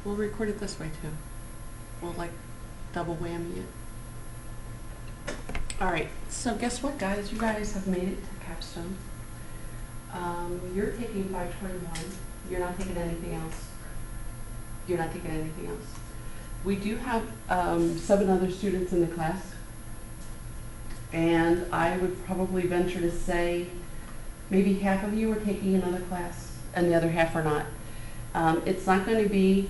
We'll record it this way too. We'll like double whammy it. All right, so guess what, guys? You guys have made it to capstone. You're taking 521. You're not taking anything else. You're not taking anything else. We do have 7 other students in the class, and I would probably venture to say maybe half of you are taking another class and the other half are not. It's not going to be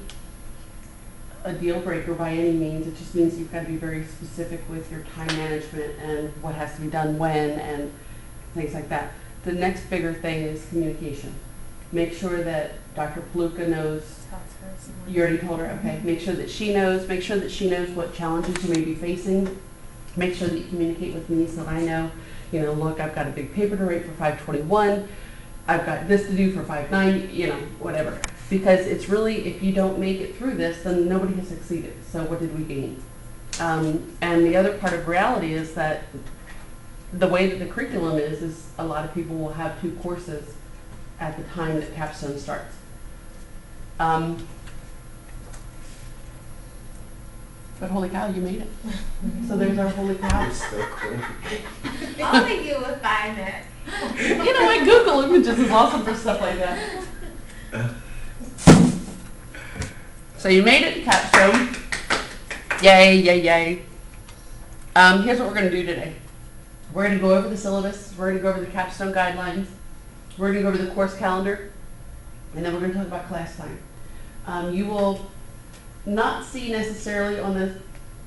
a deal breaker by any means. It just means you've got to be very specific with your time management and what has to be done when and things like that. The next bigger thing is communication. Make sure that Dr. Paluca knows. You already told her, okay. Make sure that she knows. Make sure that she knows what challenges you may be facing. Make sure that you communicate with me so that I know, look, I've got a big paper to write for 521. I've got this to do for 590, whatever. Because it's really, if you don't make it through this, then nobody has succeeded. So what did we gain? And the other part of reality is that the way that the curriculum is a lot of people will have 2 courses at the time that capstone starts. But holy cow, you made it. So there's our holy cow. It's so cool. Only you would find it. I Google images is awesome for stuff like that. So you made it to capstone. Yay, yay, yay. Here's what we're going to do today. We're going to go over the syllabus. We're going to go over the capstone guidelines. We're going to go over the course calendar. And then we're going to talk about class time. You will not see necessarily on the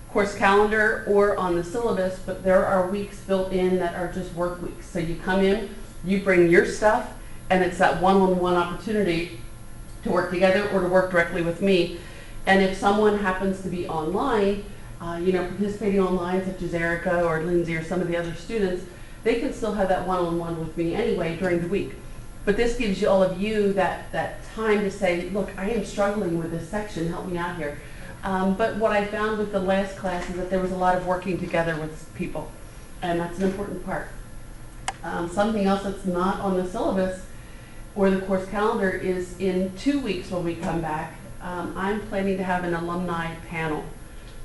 course calendar or on the syllabus, but there are weeks built in that are just work weeks. So you come in, you bring your stuff, and it's that one-on-one opportunity to work together or to work directly with me. And if someone happens to be online, participating online, such as Erica or Lindsay or some of the other students, they can still have that one-on-one with me anyway during the week. But this gives you all of you that time to say, look, I am struggling with this section, help me out here. But what I found with the last class is that there was a lot of working together with people, and that's an important part. Something else that's not on the syllabus or the course calendar is in 2 weeks when we come back, I'm planning to have an alumni panel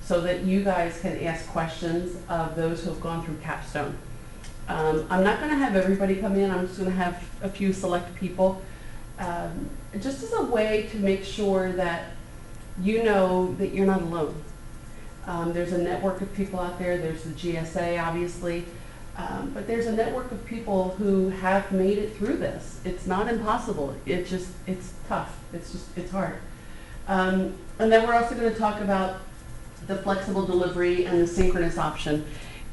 so that you guys can ask questions of those who have gone through capstone. I'm not going to have everybody come in. I'm just going to have a few select people, just as a way to make sure that you know that you're not alone. There's a network of people out there. There's the GSA, obviously, but there's a network of people who have made it through this. It's not impossible. It's tough. It's hard. And then we're also going to talk about the flexible delivery and the synchronous option.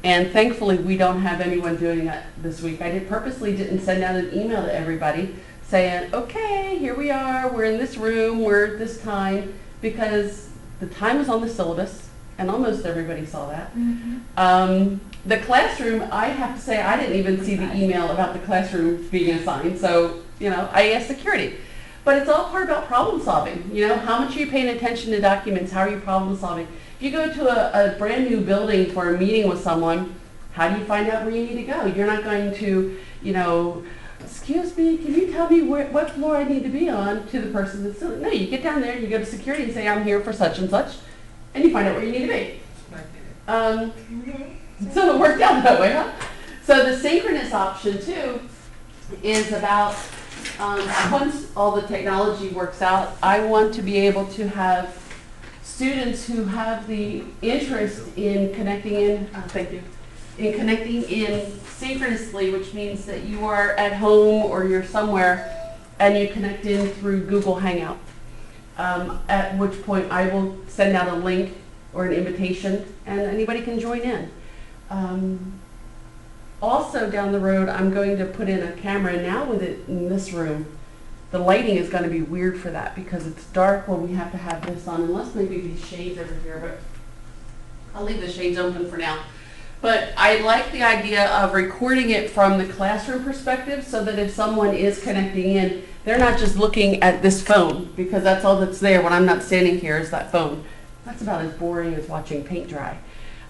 And thankfully, we don't have anyone doing that this week. I purposely didn't send out an email to everybody saying, okay, here we are, we're in this room, we're at this time, because the time is on the syllabus, and almost everybody saw that. Mm-hmm. The classroom, I have to say, I didn't even see the email about the classroom being assigned, so, I asked security. But it's all part about problem solving. How much are you paying attention to documents? How are you problem solving? If you go to a brand new building for a meeting with someone, how do you find out where you need to go? You're not going to, excuse me, can you tell me what floor I need to be on to the person that's still, no, you get down there, you go to security and say, I'm here for such and such, and you find out where you need to be. So it worked out that way, huh? So the synchronous option too is about, once all the technology works out, I want to be able to have students who have the interest in connecting in, connecting in synchronously, which means that you are at home or you're somewhere and you connect in through Google Hangout. At which point I will send out a link or an invitation and anybody can join in. Also down the road, I'm going to put in a camera. Now with it in this room, the lighting is going to be weird for that because it's dark when we have to have this on, unless maybe these shades over here, but I'll leave the shades open for now. But I like the idea of recording it from the classroom perspective so that if someone is connecting in, they're not just looking at this phone, because that's all that's there when I'm not standing here is that phone. That's about as boring as watching paint dry.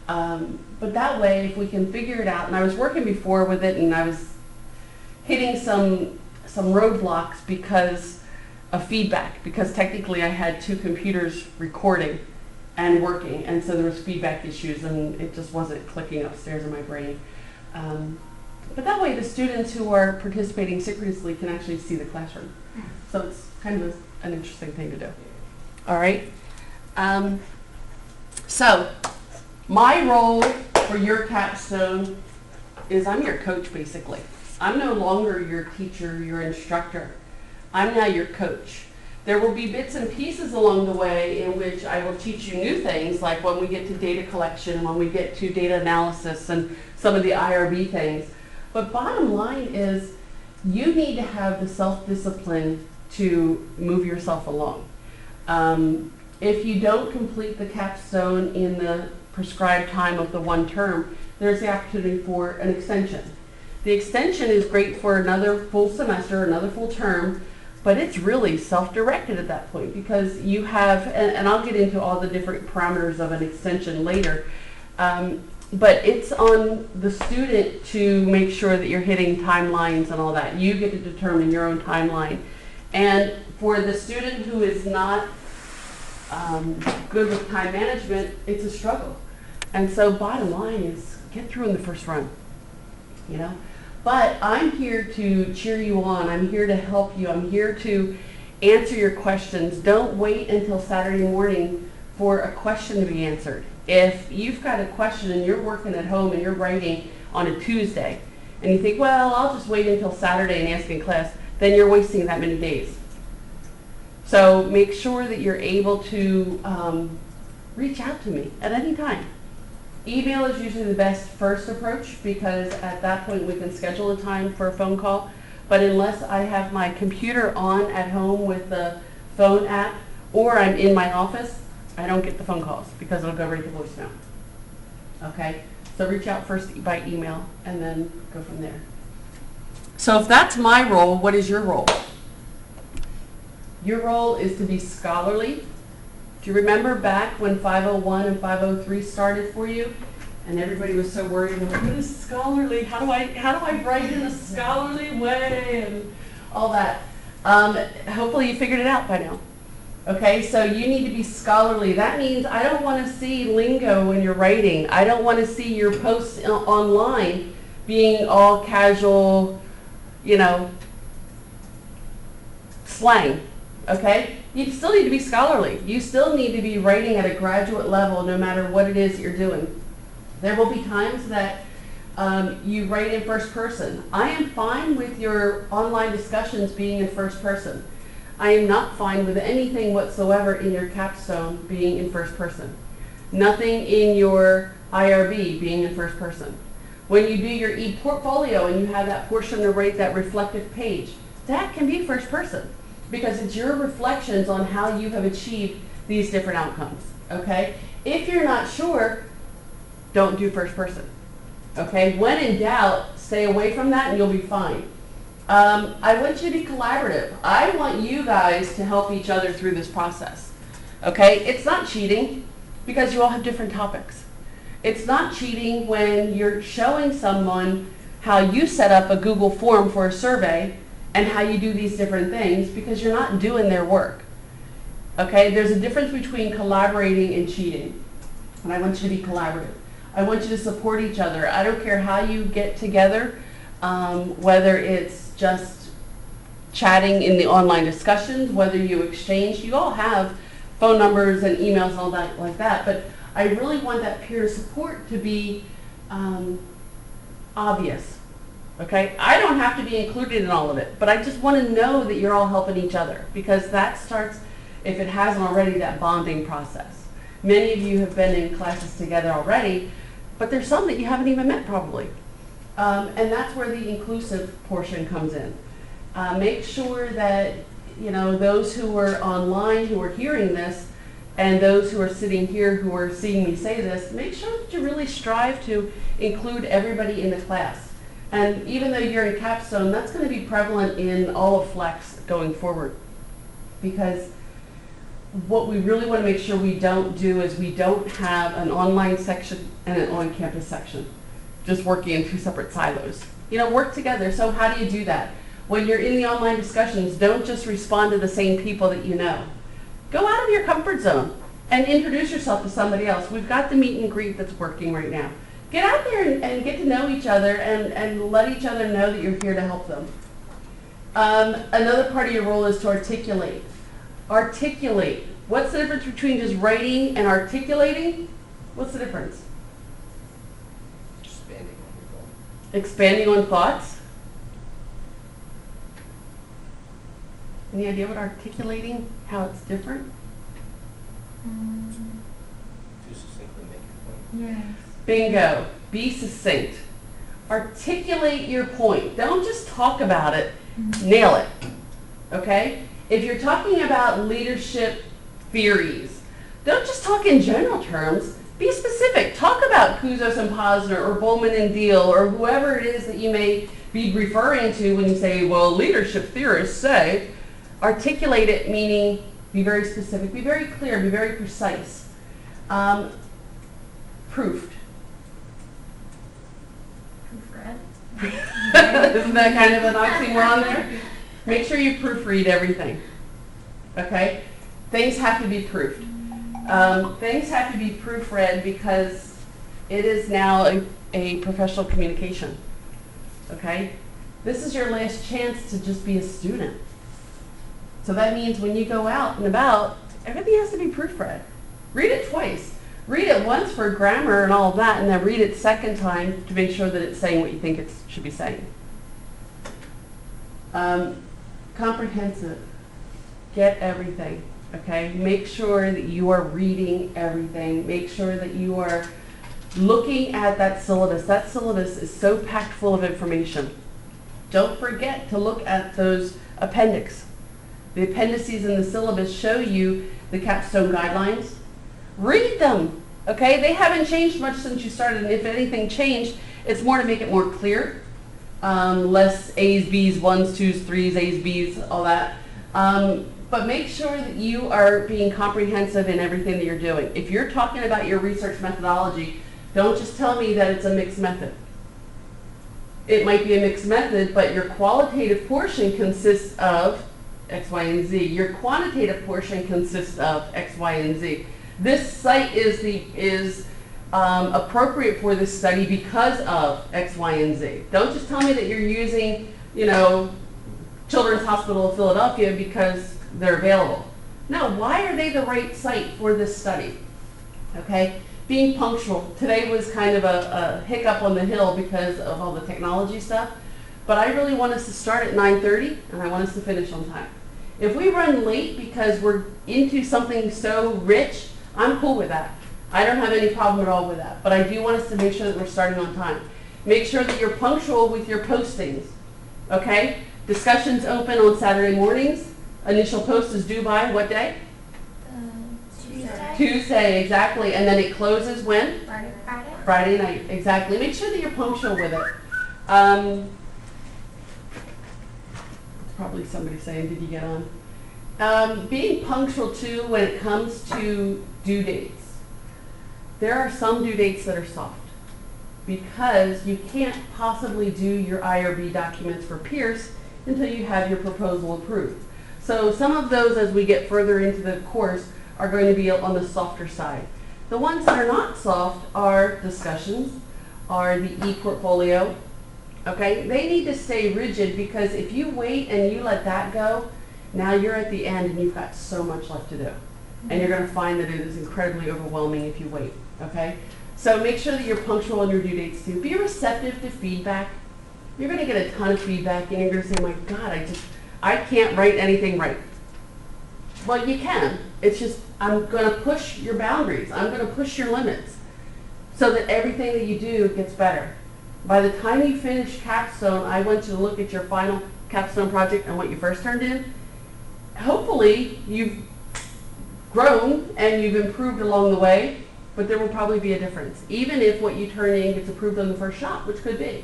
But that way, if we can figure it out, and I was working before with it and I was hitting some roadblocks because a feedback, because technically I had two computers recording and working, and so there was feedback issues and it just wasn't clicking upstairs in my brain. But that way the students who are participating synchronously can actually see the classroom. So it's kind of an interesting thing to do. All right. So my role for your capstone is I'm your coach, basically. I'm no longer your teacher, your instructor. I'm now your coach. There will be bits and pieces along the way in which I will teach you new things, like when we get to data collection, when we get to data analysis and some of the IRB things. But bottom line is you need to have the self-discipline to move yourself along. If you don't complete the capstone in the prescribed time of the one term, there's the opportunity for an extension. The extension is great for another full semester, another full term, but it's really self-directed at that point, because you have, and I'll get into all the different parameters of an extension later, but it's on the student to make sure that you're hitting timelines and all that. You get to determine your own timeline. And for the student who is not good with time management, it's a struggle. And so bottom line is get through in the first run, you know? But I'm here to cheer you on. I'm here to help you. I'm here to answer your questions. Don't wait until Saturday morning for a question to be answered. If you've got a question and you're working at home and you're writing on a Tuesday, and you think, well, I'll just wait until Saturday and ask in class, then you're wasting that many days. So make sure that you're able to reach out to me at any time. Email is usually the best first approach, because at that point we can schedule a time for a phone call. But unless I have my computer on at home with the phone app, or I'm in my office, I don't get the phone calls because it'll go right to voicemail. Okay? So reach out first by email and then go from there. So if that's my role, what is your role? Your role is to be scholarly. Do you remember back when 501 and 503 started for you? And everybody was so worried, like, what is scholarly? How do I write in a scholarly way? And all that. Hopefully you figured it out by now. Okay, so you need to be scholarly. That means I don't want to see lingo when you're writing. I don't want to see your posts online being all casual, you know, slang. Okay? You still need to be scholarly. You still need to be writing at a graduate level no matter what it is that you're doing. There will be times that you write in first person. I am fine with your online discussions being in first person. I am not fine with anything whatsoever in your capstone being in first person. Nothing in your IRB being in first person. When you do your e-portfolio and you have that portion to write that reflective page, that can be first person, because it's your reflections on how you have achieved these different outcomes, okay? If you're not sure, don't do first person, okay? When in doubt, stay away from that and you'll be fine. I want you to be collaborative. I want you guys to help each other through this process, okay? It's not cheating because you all have different topics. It's not cheating when you're showing someone how you set up a Google form for a survey and how you do these different things, because you're not doing their work. Okay, there's a difference between collaborating and cheating. And I want you to be collaborative. I want you to support each other. I don't care how you get together, whether it's just chatting in the online discussions, whether you exchange. You all have phone numbers and emails and all that like that, but I really want that peer support to be obvious. Okay, I don't have to be included in all of it, but I just want to know that you're all helping each other, because that starts, if it hasn't already, that bonding process. Many of you have been in classes together already, but there's some that you haven't even met probably. And that's where the inclusive portion comes in. Make sure that, you know, those who are online who are hearing this, and those who are sitting here who are seeing me say this, make sure that you really strive to include everybody in the class. And even though you're in capstone, that's going to be prevalent in all of Flex going forward. Because what we really want to make sure we don't do is we don't have an online section and an on-campus section, just working in two separate silos. You know, work together. So how do you do that? When you're in the online discussions, don't just respond to the same people that you know. Go out of your comfort zone and introduce yourself to somebody else. We've got the meet and greet that's working right now. Get out there and get to know each other and let each other know that you're here to help them. Another part of your role is to articulate. Articulate. What's the difference between just writing and articulating? What's the difference? Expanding on your goal. Expanding on thoughts. Any idea what articulating, how it's different? To succinctly make your point. Yes. Bingo. Be succinct. Articulate your point. Don't just talk about it. Nail it. Okay? If you're talking about leadership theories, don't just talk in general terms. Be specific. Talk about Kuzos and Posner or Bowman and Deal or whoever it is that you may be referring to when you say, well, leadership theorists say. Articulate it, meaning be very specific, be very clear, be very precise. Proofed. Proofread. Isn't that kind of an oxymoron there? Make sure you proofread everything. Okay? Things have to be proofed. Things have to be proofread because it is now a professional communication. Okay? This is your last chance to just be a student. So that means when you go out and about, everything has to be proofread. Read it twice. Read it once for grammar and all of that, and then read it second time to make sure that it's saying what you think it should be saying. Comprehensive. Get everything, okay? Make sure that you are reading everything. Make sure that you are looking at that syllabus. That syllabus is so packed full of information. Don't forget to look at those appendix. The appendices in the syllabus show you the capstone guidelines. Read them, okay? They haven't changed much since you started, and if anything changed, it's more to make it more clear. Less A's, B's, 1s, 2s, 3s, A's, B's, all that. But make sure that you are being comprehensive in everything that you're doing. If you're talking about your research methodology, don't just tell me that it's a mixed method. It might be a mixed method, but your qualitative portion consists of X, Y, and Z. Your quantitative portion consists of X, Y, and Z. This site is appropriate for this study because of X, Y, and Z. Don't just tell me that you're using, Children's Hospital of Philadelphia because they're available. No, why are they the right site for this study? Okay, being punctual. Today was kind of a hiccup on the hill because of all the technology stuff, but I really want us to start at 9:30 and I want us to finish on time. If we run late because we're into something so rich, I'm cool with that. I don't have any problem at all with that, but I do want us to make sure that we're starting on time. Make sure that you're punctual with your postings, okay? Discussions open on Saturday mornings. Initial post is due by what day? Tuesday. Tuesday, exactly. And then it closes when? Friday. Friday night, exactly. Make sure that you're punctual with it. Probably somebody saying, did you get on? Being punctual too when it comes to due dates. There are some due dates that are soft because you can't possibly do your IRB documents for Pierce until you have your proposal approved. So some of those, as we get further into the course, are going to be on the softer side. The ones that are not soft are discussions, are the e-portfolio. Okay, they need to stay rigid because if you wait and you let that go, now you're at the end and you've got so much left to do. And you're going to find that it is incredibly overwhelming if you wait, okay? So make sure that you're punctual on your due dates too. Be receptive to feedback. You're going to get a ton of feedback and you're going to say, my God, I can't write anything right. Well, you can. It's just, I'm going to push your boundaries. I'm going to push your limits so that everything that you do gets better. By the time you finish capstone, I want you to look at your final capstone project and what you first turned in. Hopefully, you've grown and you've improved along the way, but there will probably be a difference. Even if what you turn in gets approved on the first shot, which could be,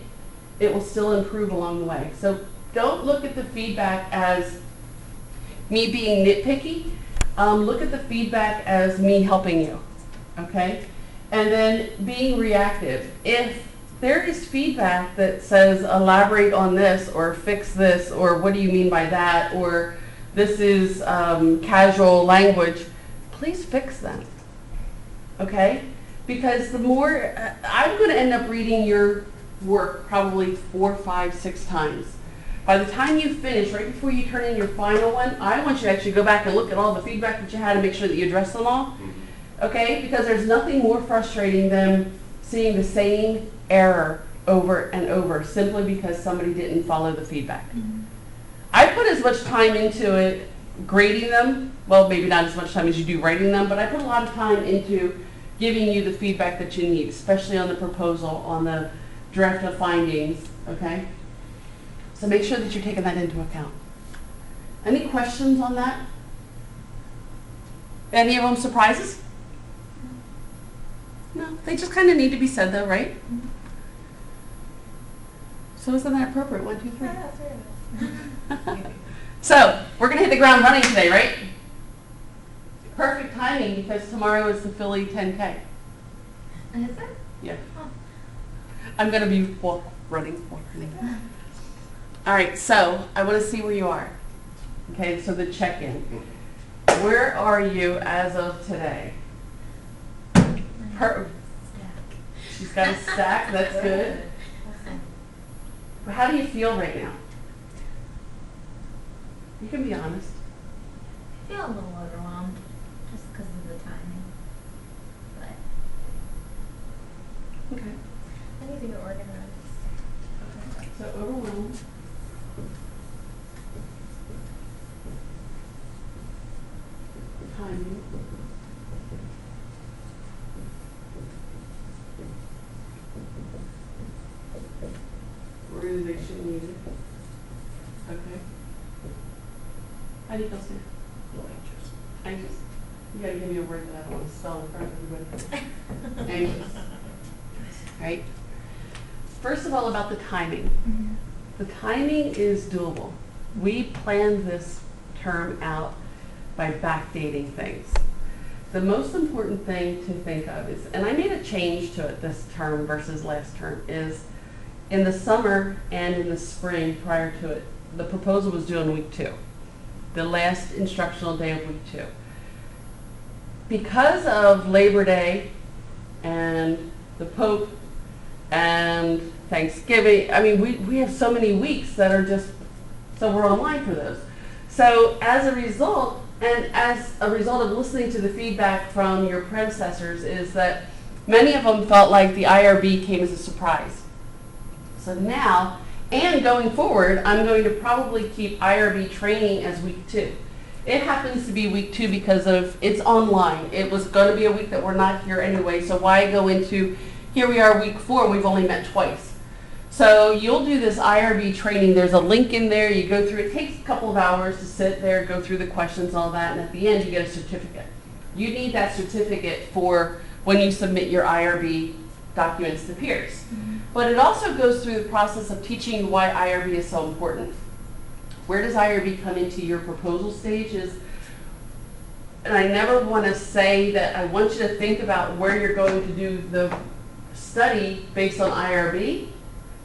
it will still improve along the way. So don't look at the feedback as me being nitpicky. Look at the feedback as me helping you, okay? And then being reactive. If there is feedback that says elaborate on this or fix this or what do you mean by that or this is casual language, please fix them. Okay? Because the more, I'm going to end up reading your work probably 4, 5, 6 times. By the time you finish, right before you turn in your final one, I want you to actually go back and look at all the feedback that you had and make sure that you address them all. Okay? Because there's nothing more frustrating than seeing the same error over and over simply because somebody didn't follow the feedback. I put as much time into it grading them, well, maybe not as much time as you do writing them, but I put a lot of time into giving you the feedback that you need, especially on the proposal, on the draft of findings, okay? So make sure that you're taking that into account. Any questions on that? Any of them surprises? No, they just kind of need to be said though, right? So isn't that appropriate? 1, 2, 3. So, we're going to hit the ground running today, right? Perfect timing because tomorrow is the Philly 10K. Is it? Yeah. Oh. I'm going to be running. All right, so I want to see where you are. Okay, so the check-in. Where are you as of today? She's got a stack, that's good. How do you feel right now? You can be honest. I feel a little overwhelmed just because of the timing. But Okay. I need to get organized. So overwhelmed. Timing. Organization needed. Okay. How do you feel, Stan? Anxious. You gotta give me a word that I don't want to spell in front of everybody. Anxious. Right? First of all, about the timing. The timing is doable. We planned this term out by backdating things. The most important thing to think of is, and I made a change to it this term versus last term, is in the summer and in the spring prior to it, the proposal was due on week 2, the last instructional day of week 2. Because of Labor Day and the Pope and Thanksgiving, I mean, we have so many weeks that are just, so we're online for those. So as a result, and as a result of listening to the feedback from your predecessors, is that many of them felt like the IRB came as a surprise. So now, and going forward, I'm going to probably keep IRB training as week 2. It happens to be week 2 because of it's online. It was going to be a week that we're not here anyway, so why go into, here we are week 4, we've only met twice. So you'll do this IRB training. There's a link in there. You go through. It takes a couple of hours to sit there, go through the questions and all that, and at the end you get a certificate. You need that certificate for when you submit your IRB documents to peers. But it also goes through the process of teaching you why IRB is so important. Where does IRB come into your proposal stage is, and I never want to say that I want you to think about where you're going to do the study based on IRB,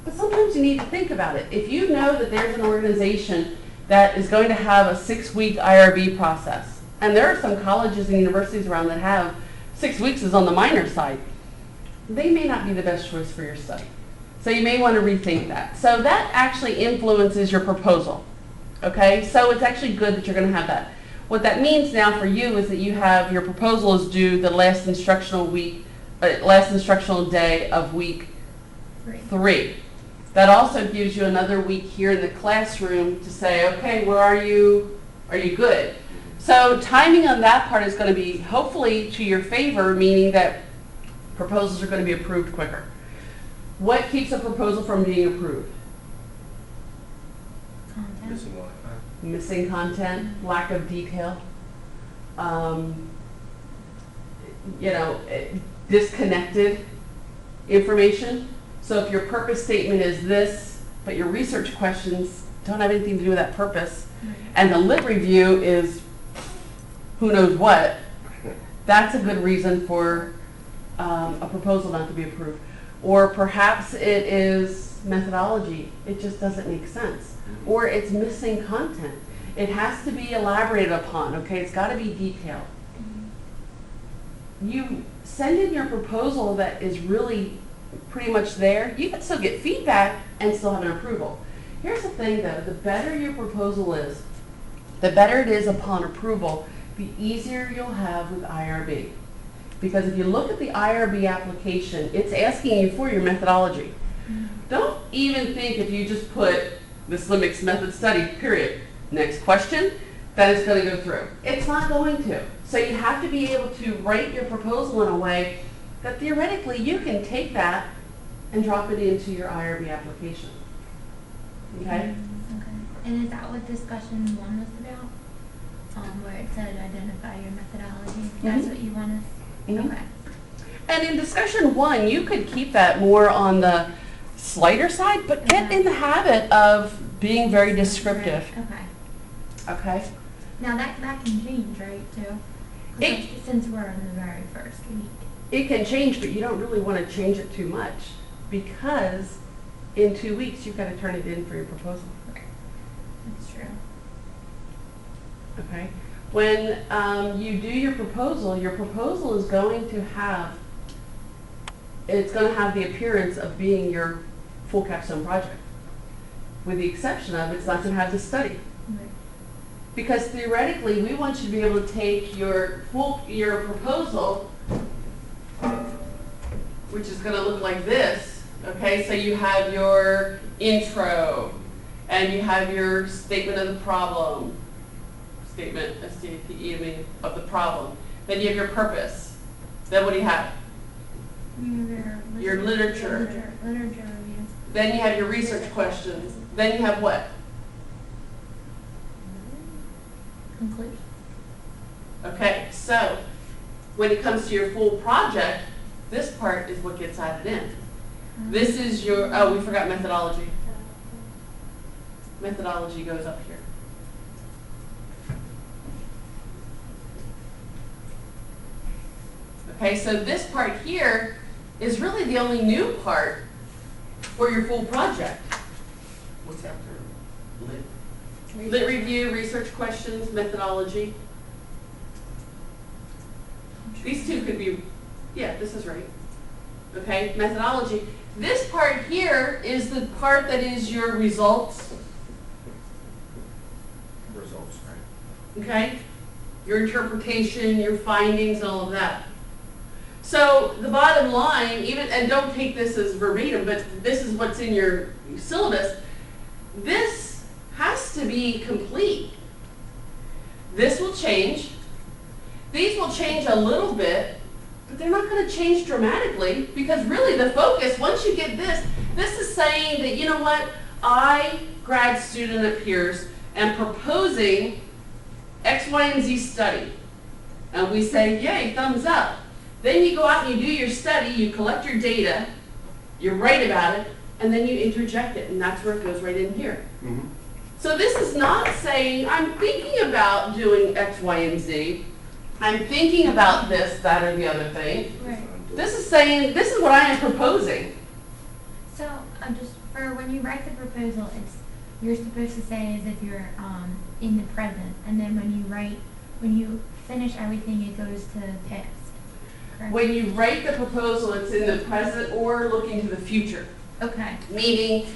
but sometimes you need to think about it. If you know that there's an organization that is going to have a 6-week IRB process, and there are some colleges and universities around that have 6 weeks is on the minor side, they may not be the best choice for your study. So you may want to rethink that. So that actually influences your proposal. Okay, so it's actually good that you're going to have that. What that means now for you is that you have your proposal is due the last instructional day of week 3. That also gives you another week here in the classroom to say, okay, where are you? Are you good? So timing on that part is going to be hopefully to your favor, meaning that proposals are going to be approved quicker. What keeps a proposal from being approved? Content. Missing one. Missing content, lack of detail, disconnected information. So if your purpose statement is this, but your research questions don't have anything to do with that purpose, and the lit review is who knows what, that's a good reason for a proposal not to be approved. or perhaps it is methodology. It just doesn't make sense. Or it's missing content. It has to be elaborated upon, okay? It's got to be detailed. You send in your proposal that is really pretty much there. You can still get feedback and still have an approval. Here's the thing though, the better your proposal is, the better it is upon approval, the easier you'll have with IRB. Because if you look at the IRB application, it's asking you for your methodology. Don't even think if you just put the Slimmix method study, period, next question, that it's going to go through. It's not going to. So you have to be able to write your proposal in a way that theoretically you can take that and drop it into your IRB application. Okay? Okay. And is that what discussion one was about? Where it said identify your methodology? That's what you want us? Mhm. Okay. And in discussion one, you could keep that more on the slighter side, but get in the habit of being very descriptive. Okay. Okay? Now that can change, right, too? 'Cause It- like, since we're in the very first week. It can change, but you don't really want to change it too much because in 2 weeks, you've got to turn it in for your proposal. Right. That's true. Okay? When you do your proposal is going to have, it's going to have the appearance of being your full capstone project. With the exception of, it's not going to have the study. Right. Because theoretically, we want you to be able to take your proposal, which is going to look like this. Okay, so you have your intro, and you have your statement of the problem. Statement, S-T-A-T-E, I mean, of the problem. Then you have your purpose. Then what do you have? Your literature. Literature review. Then you have your research questions. Then you have what? Conclusion. Okay, so when it comes to your full project, this part is what gets added in. This is your, oh, we forgot methodology. Methodology goes up here. Okay, so this part here is really the only new part for your full project. What's after lit? Lit review, research questions, methodology. These two could be, yeah, this is right. Okay, methodology. This part here is the part that is your results, Results, right? okay? Your interpretation, your findings, and all of that. So the bottom line, even, and don't take this as verbatim, but this is what's in your syllabus. This has to be complete. This will change. These will change a little bit, but they're not going to change dramatically because really the focus, once you get this is saying that, you know what, I, grad student at Pierce, am proposing X, Y, and Z study. And we say, yay, thumbs up. Then you go out and you do your study, you collect your data, you write about it, and then you interject it, and that's where it goes right in here. Mm-hmm. So this is not saying, I'm thinking about doing X, Y, and Z. I'm thinking about this, that, or the other thing. Right. This is saying, this is what I am proposing. So, just for when you write the proposal, you're supposed to say as if you're in the present, and then when you finish everything, it goes to the past. Correct? When you write the proposal, it's in the present or looking to the future. Okay. Meaning,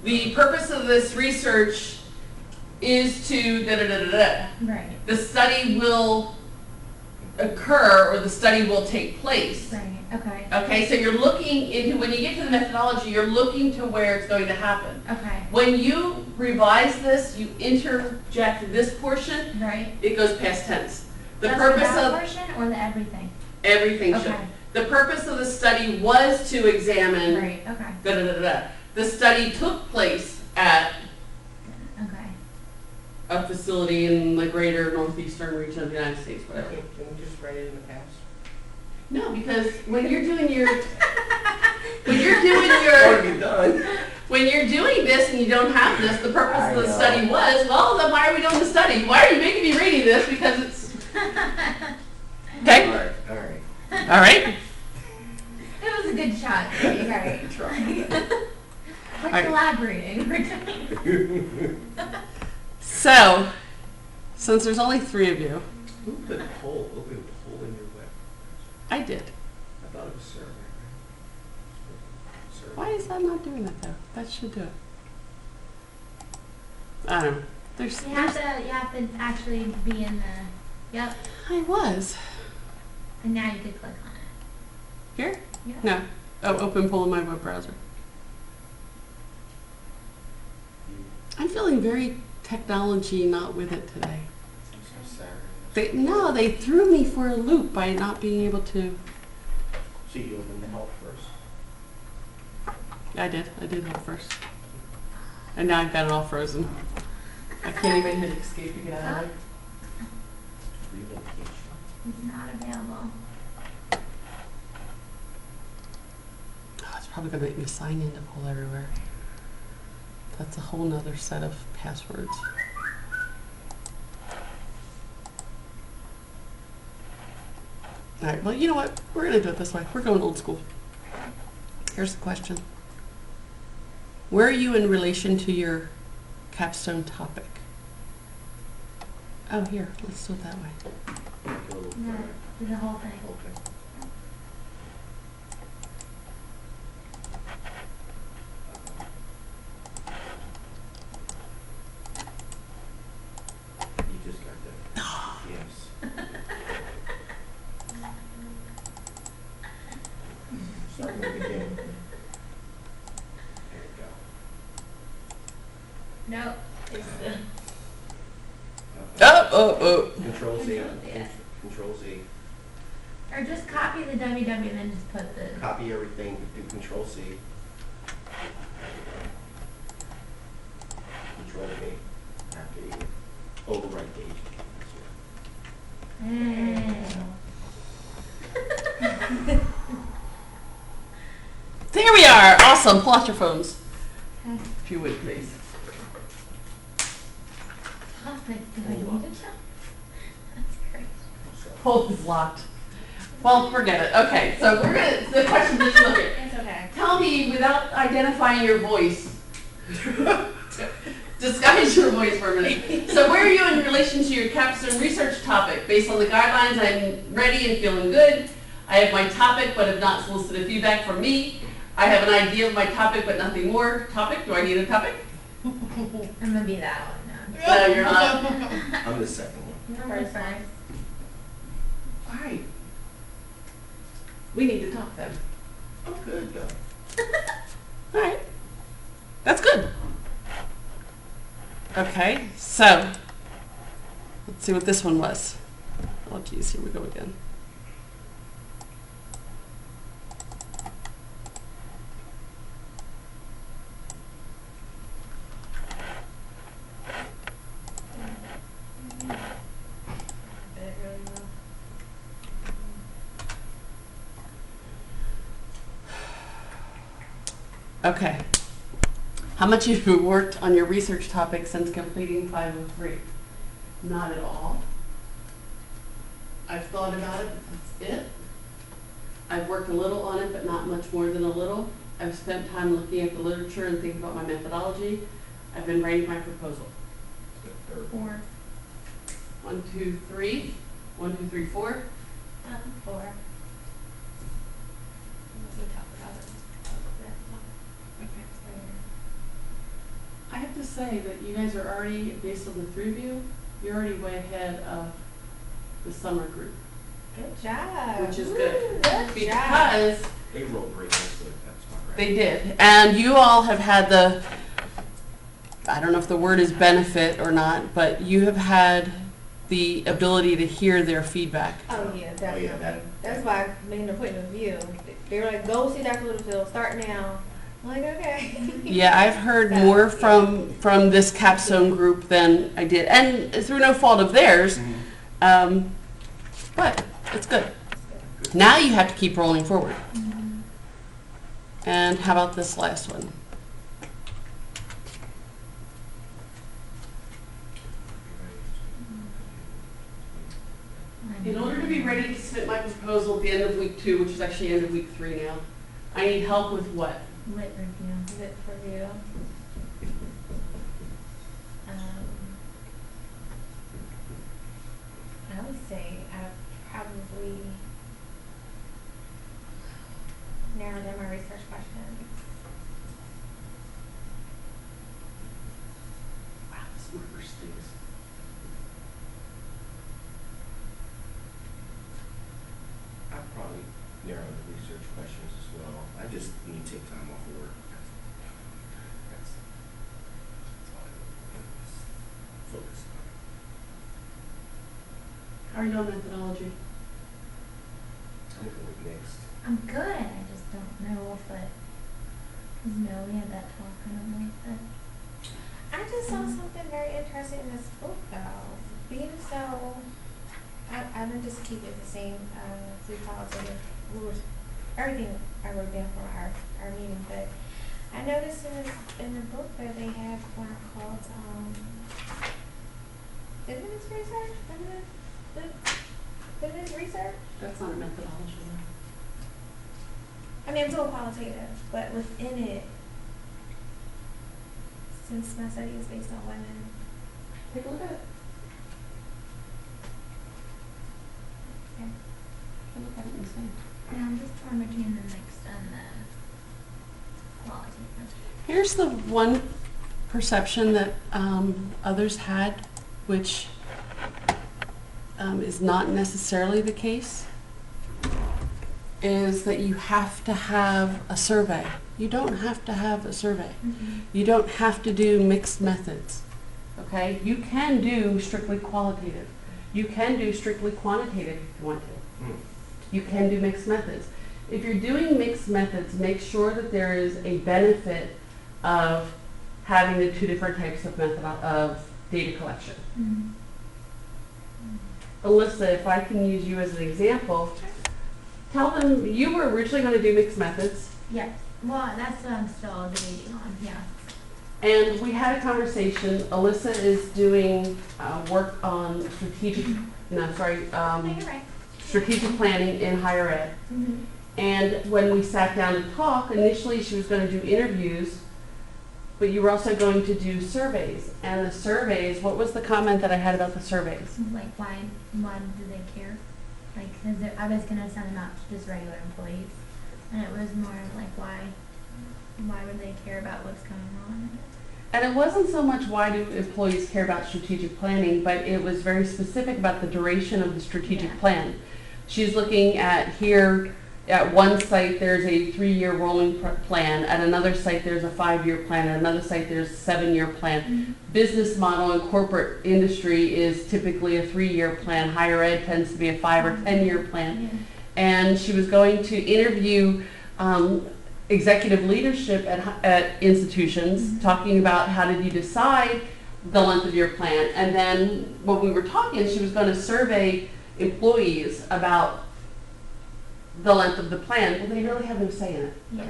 the purpose of this research is to da-da-da-da-da. Right. The study will occur or the study will take place. Right. Okay. Okay, so you're looking into, when you get to the methodology, you're looking to where it's going to happen. Okay. When you revise this, you interject this portion, Right. it goes past tense. The Just purpose that of portion or the everything? everything should. Okay. The purpose of the study was to examine Right. Okay. da-da-da-da. The study took place at Okay. a facility in the greater northeastern region of the United States, whatever. Can we just write it in the past? No, because when you're doing your, when you're Already done. when you're doing this and you don't have this, the purpose I of the know. study was, well, then why are we doing the study? Why are you making me reading this? Because it's, okay? All right, all right. All right? It was a good shot, right? We're Alright. collaborating. So, since there's only 3 of you, Who put hole, open hole in your web? I did. I thought it was survey. Survey. Why is that not doing that though? That should do it. I don't know. You have to actually be in the, yep, I was. and now you could click on it. Here? Yeah. No. Oh, open poll in my web browser. I'm feeling very technology not with it today. I'm so sorry. They threw me for a loop by not being able to. So you opened the help first. I did help first. And now I've got it all frozen. I can't even hit escape to get out of it. Relocation. It's not available. Oh, it's probably gonna make me sign in to pull everywhere. That's a whole nother set of passwords. All right, well, you know what? We're gonna do it this way. We're going old school. Here's the question. Where are you in relation to your capstone topic? Oh, here, let's do it that way. Go a little No, further. do the whole thing. Okay. You just got that. Yes. Start from the beginning. There you go. No, it's the. Oh. Control Z. Yeah. Control Z. Or just copy the www and then just put the. Copy everything, do Control C. Control V. After you overwrite page. There we are. Awesome. Pull out your phones, Okay. if you would, please. Topic, do I need to tell? That's great. Hold is locked. Well, forget it. Okay, so we're gonna. The question is, look at. It's okay. Tell me without identifying your voice. Disguise your voice for a minute. So where are you in relation to your capstone research topic? Based on the guidelines, I'm ready and feeling good. I have my topic, but have not solicited feedback from me. I have an idea of my topic, but nothing more. Topic? Do I need a topic? I'm gonna be that one now. No, you're not. I'm the second one. First one. All right. We need to talk then. Oh, good, go. All right. That's good. Okay, so let's see what this one was. Oh, geez, here we go again. Okay. How much have you worked on your research topic since completing 503? Not at all. I've thought about it, but that's it. I've worked a little on it, but not much more than a little. I've spent time looking at the literature and thinking about my methodology. I've been writing my proposal. The third. 4. 1, 2, 3. 1, 2, 3, 4. 4. I have to say that you guys are already, based on the 3 of you, you're already way ahead of the summer group, Good job. which is good. Good job. Because They rolled right next to it, that's not right. they did. And you all have had the, I don't know if the word is benefit or not, but you have had the ability to hear their feedback. Oh yeah, definitely. that- That's why I made an appointment with you. They were like, go see Dr. Littlefield, start now. I'm like, okay. Yeah, I've heard more from this capstone group than I did, and through no fault of theirs, Mhm. but it's good. Now you have to keep rolling forward. And how about this last one? In order to be ready to submit my proposal at the end of week 2, which is actually end of week 3 now, I need help with what? Lit review. Lit review. I would say I've probably narrowed down my research questions. Wow, this marker stinks. I'd probably narrow the research questions as well. I just need to take time off of work. That's all I just focus on. How are you on methodology? I'm going next. I'm good. I just don't know if it. Cause no, we had that talk. I don't know if it. I just saw something very interesting in this book, though. Being so, I'm gonna just keep it the same. Through qualitative rules, everything I wrote down for our meeting, but I noticed in the book that they have one called evidence research. Evidence research. That's not a methodology. I mean, I'm doing qualitative, but within it, since my study is based on women. Take a look at it. Okay. Take a look at it and see. And I'm just torn between the mixed and the qualitative. Here's the one perception that others had, which is not necessarily the case, is that you have to have a survey. You don't have to have a survey. Mm-hmm. You don't have to do mixed methods, okay? You can do strictly qualitative. You can do strictly quantitative if you want to. You can do mixed methods. If you're doing mixed methods, make sure that there is a benefit of having the two different types of method of data collection. Mm-hmm. Alyssa, if I can use you as an example, tell them you were originally going to do mixed methods, Yes. Well, that's what I'm still debating on. Yeah. and we had a conversation. Alyssa is doing work on strategic, No, you're right. strategic planning in higher ed. Mm-hmm. And when we sat down to talk, initially she was going to do interviews, but you were also going to do surveys. And the surveys, what was the comment that I had about the surveys? Like, why do they care? Like, cause I was gonna send them out to just regular employees, and it was more of like, why would they care about what's going on? And it wasn't so much why do employees care about strategic planning, but it was very specific about the duration of the strategic Yeah. plan. She's looking at here, at one site there's a 3-year rolling plan, at another site there's a 5-year plan, at another site there's a 7-year plan. Mm-hmm. Business model and corporate industry is typically a 3-year plan. Higher ed tends to be a 5 or 10-year plan. Yeah. And she was going to interview executive leadership at institutions, Mhm. talking about how did you decide the length of your plan. And then when we were talking, she was going to survey employees about the length of the plan. Well, they really have no say in it. Yeah.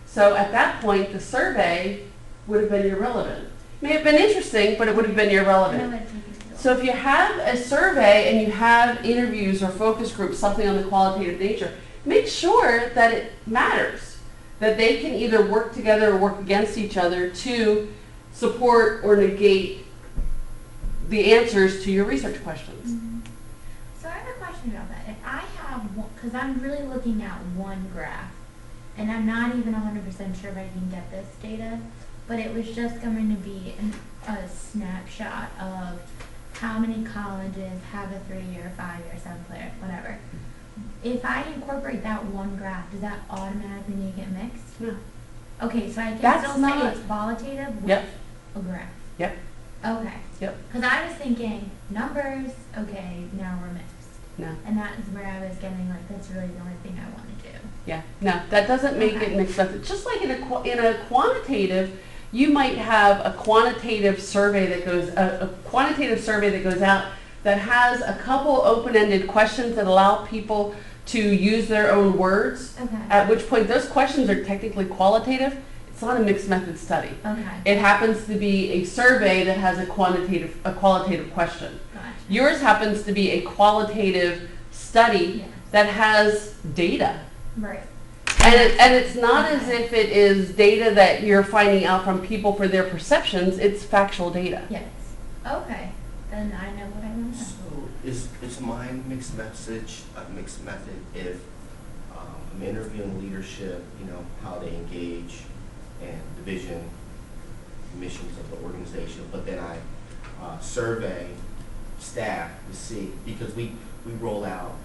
So at that point, the survey would have been irrelevant. May have been interesting, but it would have been irrelevant. No, it's a big deal. So if you have a survey and you have interviews or focus groups, something on the qualitative nature, make sure that it matters, that they can either work together or work against each other to support or negate the answers to your research questions. Mhm. So I have a question about that. If I have, because I'm really looking at one graph, and I'm not even 100% sure if I can get this data, but it was just going to be a snapshot of how many colleges have a 3-year, 5-year, 7-year, whatever. If I incorporate that one graph, does that automatically make it mixed? No. Okay, so I can That's still not- say it's qualitative with Yep. a graph. Yep. Okay. Yep. Because I was thinking numbers, okay, now we're mixed. No. And that's where I was getting like, that's really the only thing I want to do. Yeah. No, that doesn't make Okay. it mixed up. Just like in a quantitative, you might have a quantitative survey that goes out that has a couple open-ended questions that allow people to use their own words. Okay. At which point those questions are technically qualitative. It's not a mixed method study. Okay. It happens to be a survey that has a qualitative question. Gotcha. Yours happens to be a qualitative study Yes. that has data. Right. And it's not as if it is data that you're finding out from people for their perceptions, it's factual data. Yes. Okay. Then I know what I want to know. So is mine mixed message, a mixed method if I'm interviewing leadership, you know, how they engage and the vision, missions of the organization, but then I survey staff to see, because we roll out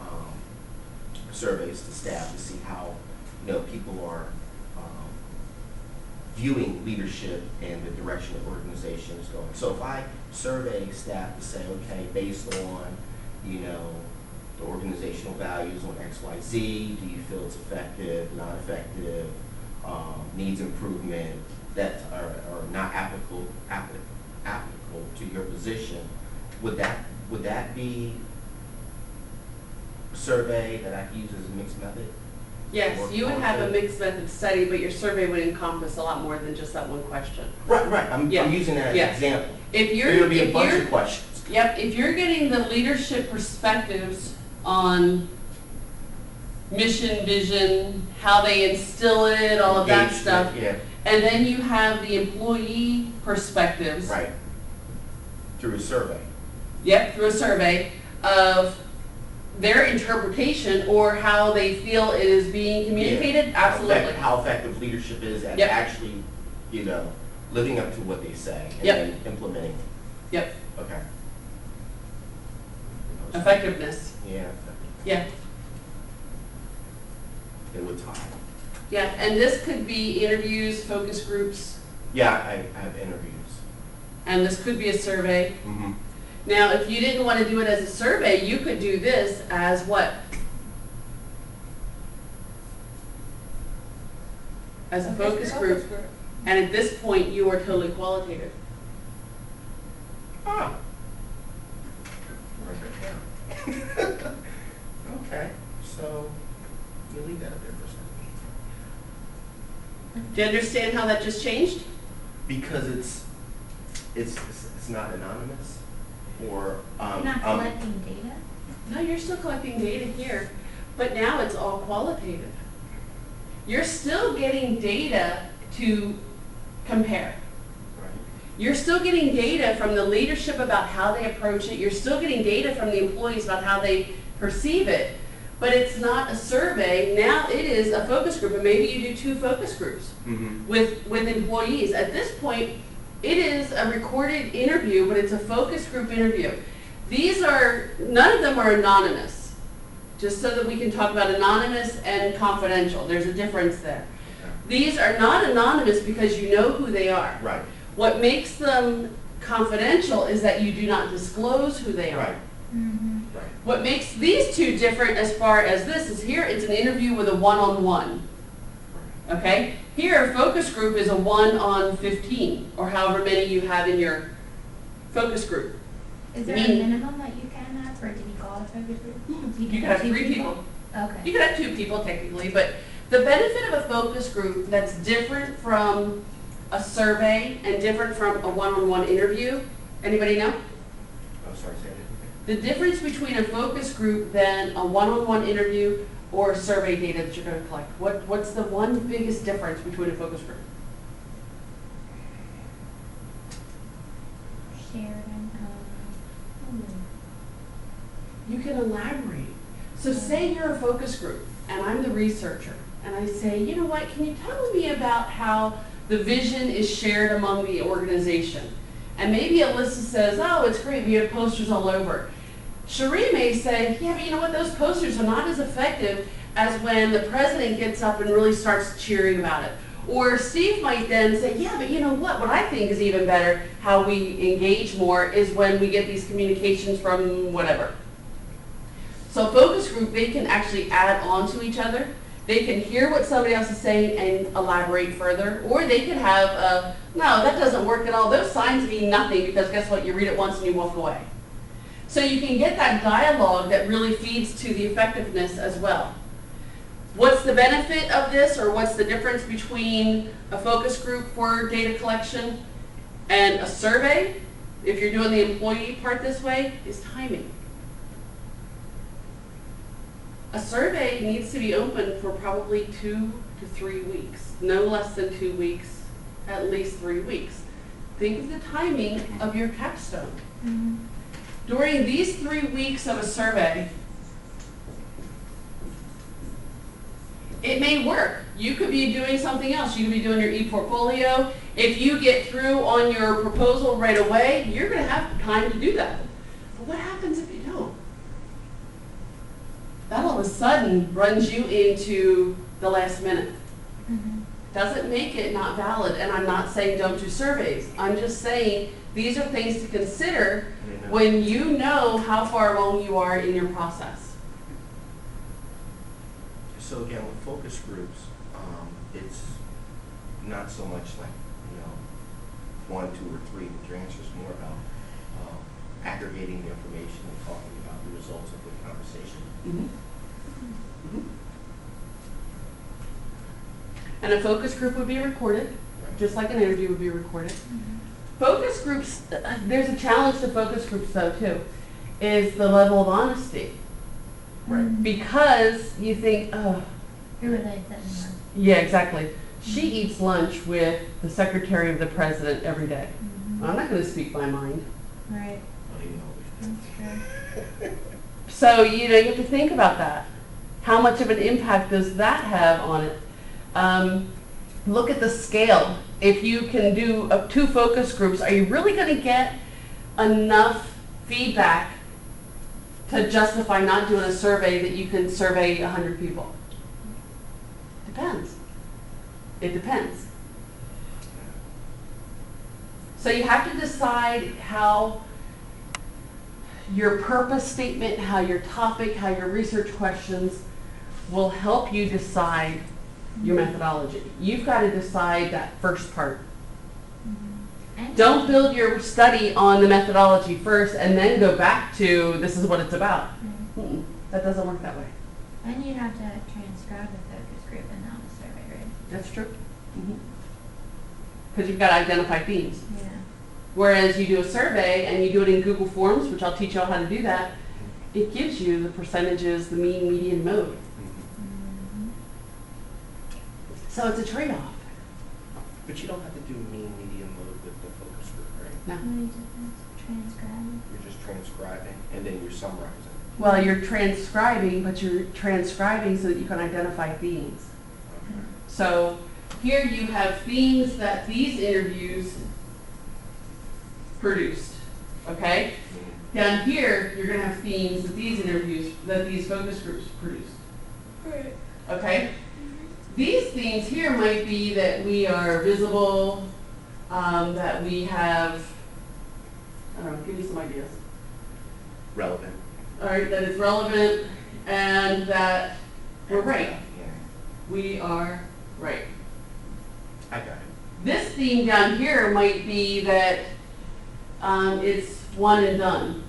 surveys to staff to see how, you know, people are viewing leadership and the direction the organization is going. So if I survey staff to say, okay, based on, you know, the organizational values on X, Y, Z, do you feel it's effective, not effective, needs improvement, that are not applicable to your position, would that be a survey that I could use as a mixed method? Yes, you would have a mixed method study, but your survey would encompass a lot more than just that one question. Right. I'm Yeah. using that as Yeah. an example. If you're, There'll be a if bunch you're, of questions. yep, if you're getting the leadership perspectives on mission, vision, how they instill it, all of that Engagement, stuff, Yeah, and then you have the employee perspectives. right. Through a survey. Yep, through a survey of their interpretation or how they feel it is being communicated, Yeah. absolutely. How effective leadership is at Yep. actually, you know, living up to what they say and Yep. then implementing. Yep, Okay. effectiveness, Yeah, effective. yeah. And with time. Yeah, and this could be interviews, focus groups, Yeah, I have interviews. and this could be a survey. Mm-hmm. Now, if you didn't want to do it as a survey, you could do this as what? As a focus group, and at this point, you are totally qualitative. Ah. Write that down. Okay, so you leave that up there for a second. Do you understand how that just changed? Because it's not anonymous, or You're not collecting data? No, you're still collecting data here, but now it's all qualitative. You're still getting data to compare. right. You're still getting data from the leadership about how they approach it. You're still getting data from the employees about how they perceive it. But it's not a survey. Now it is a focus group, and maybe you do 2 focus groups Mm-hmm. with employees. At this point, it is a recorded interview, but it's a focus group interview. None of them are anonymous, just so that we can talk about anonymous and confidential. There's a difference there. These are not anonymous because you know who they are. Right. What makes them confidential is that you do not disclose who they are. Right. Mm-hmm. Right. What makes these 2 different as far as this is here, it's an interview with a one-on-one. Okay? Here, a focus group is a 1-on-15, or however many you have in your focus group. Is there a minimum that you can have, or did you call it a focus group? You can have 3 people. You Okay. could have 2 people technically, but the benefit of a focus group that's different from a survey and different from a one-on-one interview, anybody know? I'm sorry, say that. The difference between a focus group than a one-on-one interview or survey data that you're going to collect. What's the one biggest difference between a focus group? Shared and, You can elaborate. So say you're a focus group and I'm the researcher and I say, you know what, can you tell me about how the vision is shared among the organization? And maybe Alyssa says, oh, it's great, we have posters all over. Cherie may say, yeah, but you know what, those posters are not as effective as when the president gets up and really starts cheering about it. Or Steve might then say, yeah, but you know what I think is even better, how we engage more, is when we get these communications from whatever. So a focus group, they can actually add on to each other. They can hear what somebody else is saying and elaborate further. Or they could have, no, that doesn't work at all. Those signs mean nothing because guess what? You read it once and you walk away. So you can get that dialogue that really feeds to the effectiveness as well. What's the benefit of this, or what's the difference between a focus group for data collection and a survey, if you're doing the employee part this way, is timing. A survey needs to be open for probably 2 to 3 weeks, no less than 2 weeks, at least 3 weeks. Think of the timing of your capstone. Mhm. During these 3 weeks of a survey, it may work. You could be doing something else. You could be doing your e-portfolio. If you get through on your proposal right away, you're going to have time to do that. But what happens if you don't? That all of a sudden runs you into the last minute. Mhm. Doesn't make it not valid, and I'm not saying don't do surveys. I'm just saying these are things to consider when you know how far along you are in your process. So again, with focus groups, it's not so much like, 1, 2, or 3, but your answer is more about aggregating the information and talking about the results of the conversation. And a focus group would be recorded, Right. just like an interview would be recorded. Mhm. Focus groups, there's a challenge to focus groups though too, is the level of honesty. Mhm. Because you think, oh, Who would I send more? yeah, exactly. She eats lunch with the secretary of the president every day. Mhm. I'm not going to speak my mind. Right, Well, you know, that's true. So, you have to think about that. How much of an impact does that have on it? Look at the scale. If you can do 2 focus groups, are you really going to get enough feedback to justify not doing a survey that you can survey 100 people? Depends. It depends. So you have to decide how your purpose statement, how your topic, how your research questions will help you decide your methodology. You've got to decide that first part. And- Don't build your study on the methodology first and then go back to this is what it's about. Right. Mm-mm, that doesn't work that way. And you'd have to transcribe a focus group and not a survey, right? That's true. Because you've got to identify themes. Yeah. Whereas you do a survey and you do it in Google Forms, which I'll teach you all how to do that, it gives you the percentages, the mean, median, mode. Mhm. So it's a trade-off. But you don't have to do mean, median, mode with the focus group, right? No. No, you just transcribe. You're just transcribing and then you're summarizing. Well, you're transcribing, but you're transcribing so that you can identify themes. Okay. So here you have themes that these interviews produced, okay? Down here, you're gonna have themes that these interviews, that these focus groups produced, Right. okay? These themes here might be that we are visible, that we have, I don't know, give me some ideas. Relevant. All right, that it's relevant and that we're right. Yeah, We are right. I got it. This theme down here might be that it's one and done.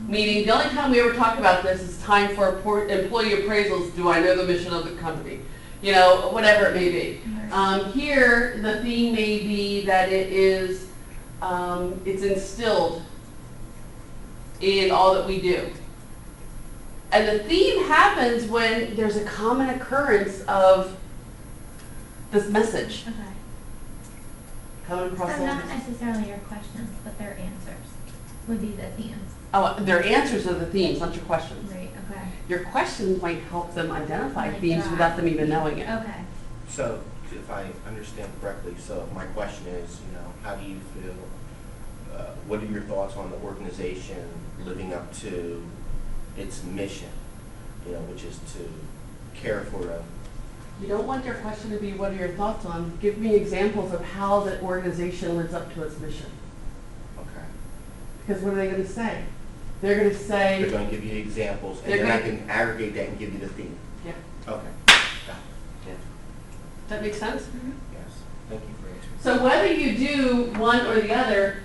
Meaning the only time we ever talk about this is time for employee appraisals. Do I know the mission of the company? Whatever it may be. Here, the theme may be that it is, it's instilled in all that we do. And the theme happens when there's a common occurrence of this message Okay. coming across So all not this. necessarily your questions, but their answers would be the themes. Oh, their answers are the themes, not your questions. Right, okay. Your questions might help them identify Like themes that. without them even knowing it. Okay. So, if I understand correctly, so my question is, how do you feel, what are your thoughts on the organization living up to its mission, which is to care for a, You don't want your question to be, what are your thoughts on? Give me examples of how the organization lives up to its mission. okay. Because what are they going to say? They're going to They're say, going to give you examples, and They're then I gonna- can aggregate that and give you the theme. yeah. Okay. Got it. Yeah. Does that make sense? Yes. Thank you for answering. So whether you do one or the other,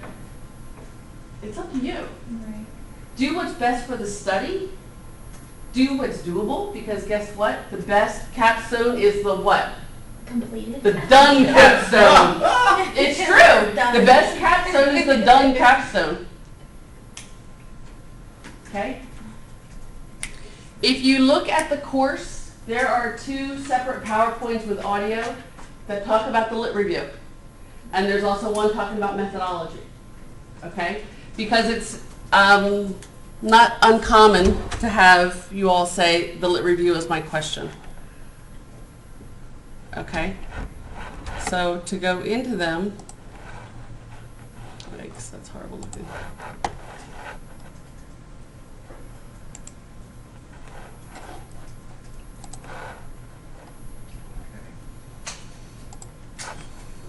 it's up to you. Right. Do what's best for the study. Do what's doable, because guess what? The best capstone is the what? Completed. The done capstone. It's true. The best capstone is the done capstone. Okay? If you look at the course, there are 2 separate PowerPoints with audio that talk about the lit review. And there's also one talking about methodology. Okay? Because it's not uncommon to have you all say, the lit review is my question. Okay? So to go into them, yikes, that's horrible looking.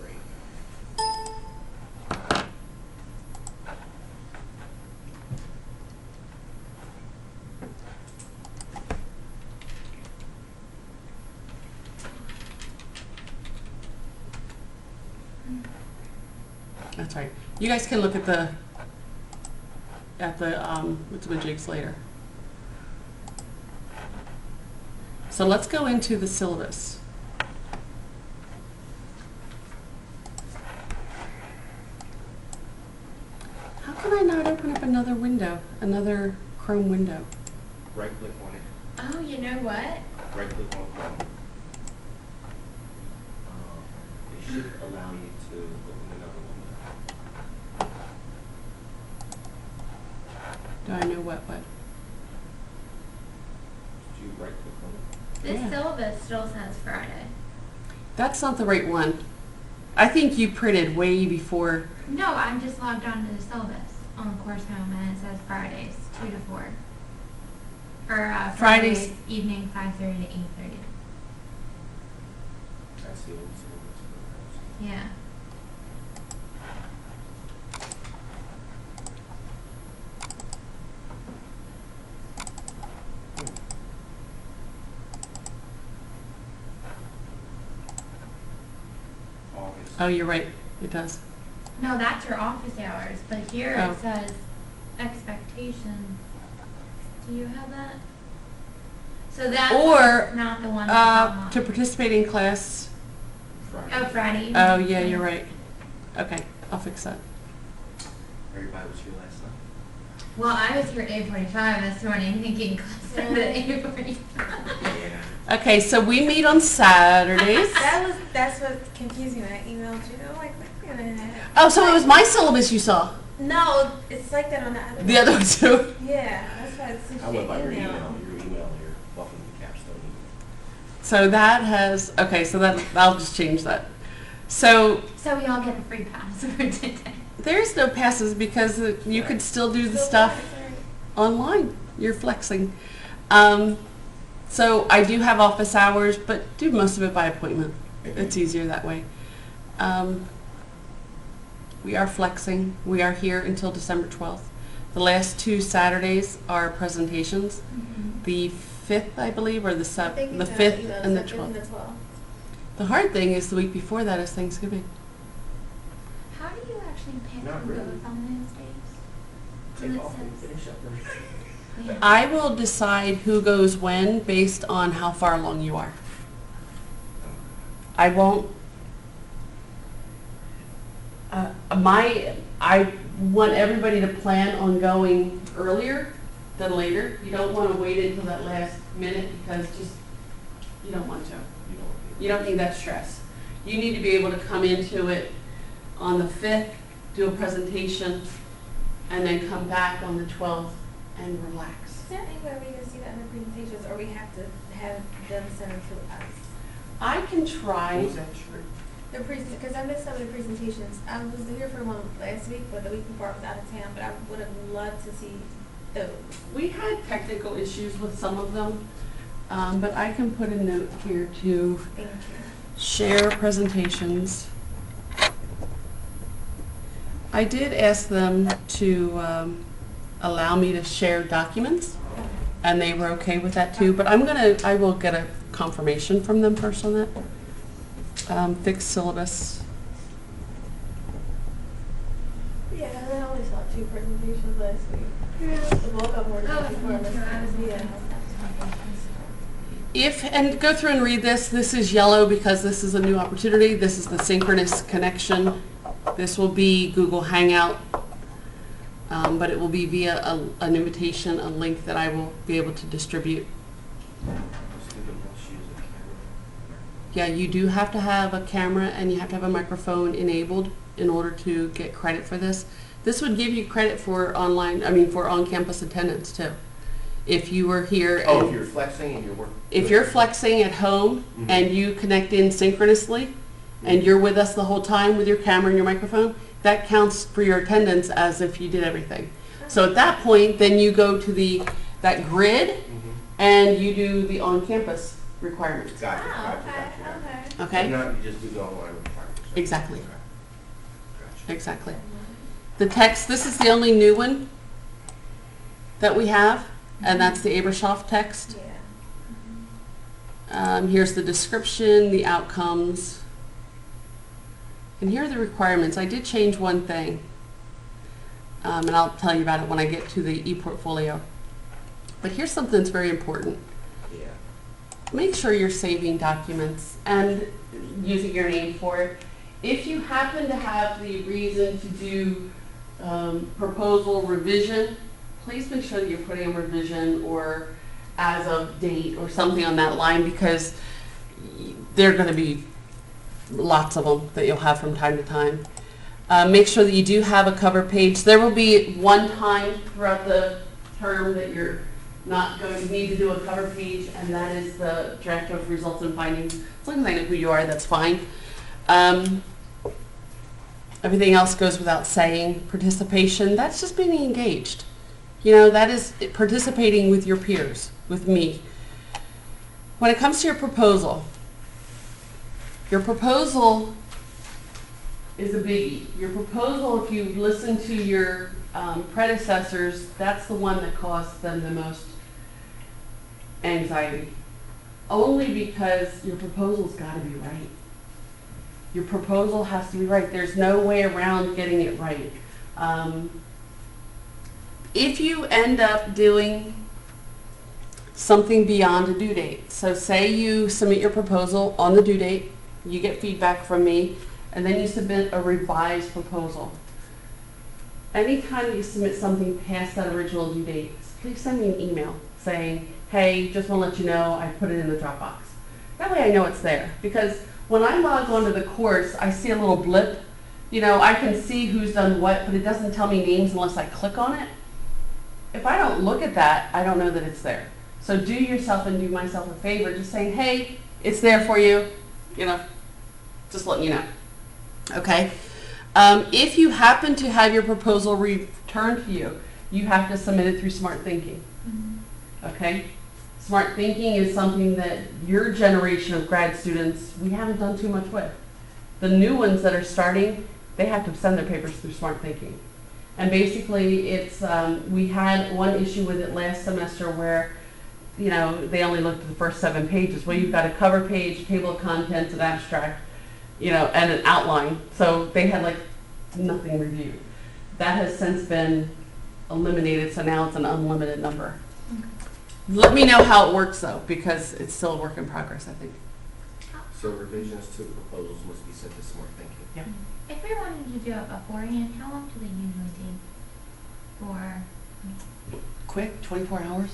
Great. That's right. You guys can look at the jigs later. So let's go into the syllabus. How can I not open up another window, another Chrome window? Right click on it. Oh, you know what? Right click on Chrome. It should allow you to open another window. Do I know what? Did you right click on it? This Yeah. syllabus still says Friday. That's not the right one. I think you printed way before. No, I'm just logged on to the syllabus on course home and it says Fridays, 2 to 4. Or Fridays. Fridays evening, 5:30 to 8:30. That's the old syllabus. Yeah. August. Oh, you're right. It does. No, that's your office hours, but here Oh. it says expectations. Do you have that? So that Or, one's not the one that's To on. participate in class. Friday. Oh, Friday evening. Oh, yeah, you're right. Okay, I'll fix that. Everybody was here last night. Well, I was here at 8:45 this morning thinking class started at 8:45. Yeah. Okay, so we meet on Saturdays. That's what's confusing. I emailed you. I'm like, wait a minute. Oh, so it was my syllabus you saw. No, it's like that on the other. The other one too. Yeah, that's why it's. I went by your email. Your email here. Welcome to the capstone email. So that has, okay, so that, I'll just change that. So So we all get a free pass for today. there's no passes because you could still do the stuff online. You're flexing. So I do have office hours, but do most of it by appointment. It's easier that way. We are flexing. We are here until December 12th. The last 2 Saturdays are presentations. The 5th, I believe, or the 7th, the 5th and the 12th. The hard thing is the week before that is Thanksgiving. How do you actually pick Not who really. goes on those days? Take When it off and says- finish up there. Yeah. I will decide who goes when based on how far along you are. I won't. I want everybody to plan on going earlier than later. You don't want to wait until that last minute because you don't want to. You don't need that stress. You need to be able to come into it on the 5th, do a presentation, and then come back on the 12th and relax. Is there any way we can see that in the presentations, or we have to have them send them to us? I can try. What was that shirt? Because I missed some of the presentations. I was here for one last week, but the week before I was out of town. But I would have loved to see those. We had technical issues with some of them, but I can put a note here to Thank you. share presentations. I did ask them to allow me to share documents, and they were okay with that too, but I will get a confirmation from them first on that. Fixed syllabus. Yeah, I only saw 2 presentations last week. Yeah. The bulk of them were Oh, just before I missed I was them. looking Yeah. And go through and read this. This is yellow because this is a new opportunity. This is the synchronous connection. This will be Google Hangout, but it will be via an invitation, a link that I will be able to distribute Student must use a camera. Yeah, you do have to have a camera and you have to have a microphone enabled in order to get credit for this. This would give you credit for for on-campus attendance too. If you were here Oh, and if you're flexing and you're working. if you're flexing at home Mhm. and you connect in synchronously and you're with us the whole time with your camera and your microphone, that counts for your attendance as if you did everything. So at that point, then you go to that grid Mhm. and you do the on-campus requirements. Gotcha, Oh, gotcha, okay, gotcha, gotcha. Okay? And not you just do the online requirements. right? Exactly. Okay. Gotcha. Exactly. The text, this is the only new one that we have, and that's the Abershoft text. Yeah. Here's the description, the outcomes. And here are the requirements. I did change one thing, and I'll tell you about it when I get to the e-portfolio. But here's something that's very important. Yeah. Make sure you're saving documents and using your name for it. If you happen to have the reason to do proposal revision, please make sure that you're putting a revision or as of date or something on that line, because there are going to be lots of them that you'll have from time to time. Make sure that you do have a cover page. There will be one time throughout the term that you're not going to need to do a cover page, and that is the draft of results and findings. As long as I know who you are, that's fine. Everything else goes without saying. Participation, that's just being engaged. You know, that is participating with your peers, with me. When it comes to your proposal is a biggie. Your proposal, if you listen to your predecessors, that's the one that caused them the most anxiety. Only because your proposal's got to be right. Your proposal has to be right. There's no way around getting it right. If you end up doing something beyond a due date, so say you submit your proposal on the due date, you get feedback from me, and then you submit a revised proposal. Anytime you submit something past that original due date, please send me an email saying, hey, just want to let you know I put it in the Dropbox. That way I know it's there. Because when I log onto the course, I see a little blip. You know, I can see who's done what, but it doesn't tell me names unless I click on it. If I don't look at that, I don't know that it's there. So do yourself and do myself a favor, just saying, hey, it's there for you, you know, just letting you know. Okay? If you happen to have your proposal returned to you, you have to submit it through Smart Thinking. Okay? Smart Thinking is something that your generation of grad students, we haven't done too much with. The new ones that are starting, they have to send their papers through Smart Thinking. And basically, it's we had one issue with it last semester where, you know, they only looked at the first 7 pages. Well, you've got a cover page, table of contents, an abstract, you know, and an outline. So they had like nothing reviewed. That has since been eliminated, so now it's an unlimited number. Let me know how it works though, because it's still a work in progress, I think. So revisions to proposals must be sent to Smart Thinking. Yep. If we wanted to do it beforehand, how long do they usually take for Quick, 24 hours?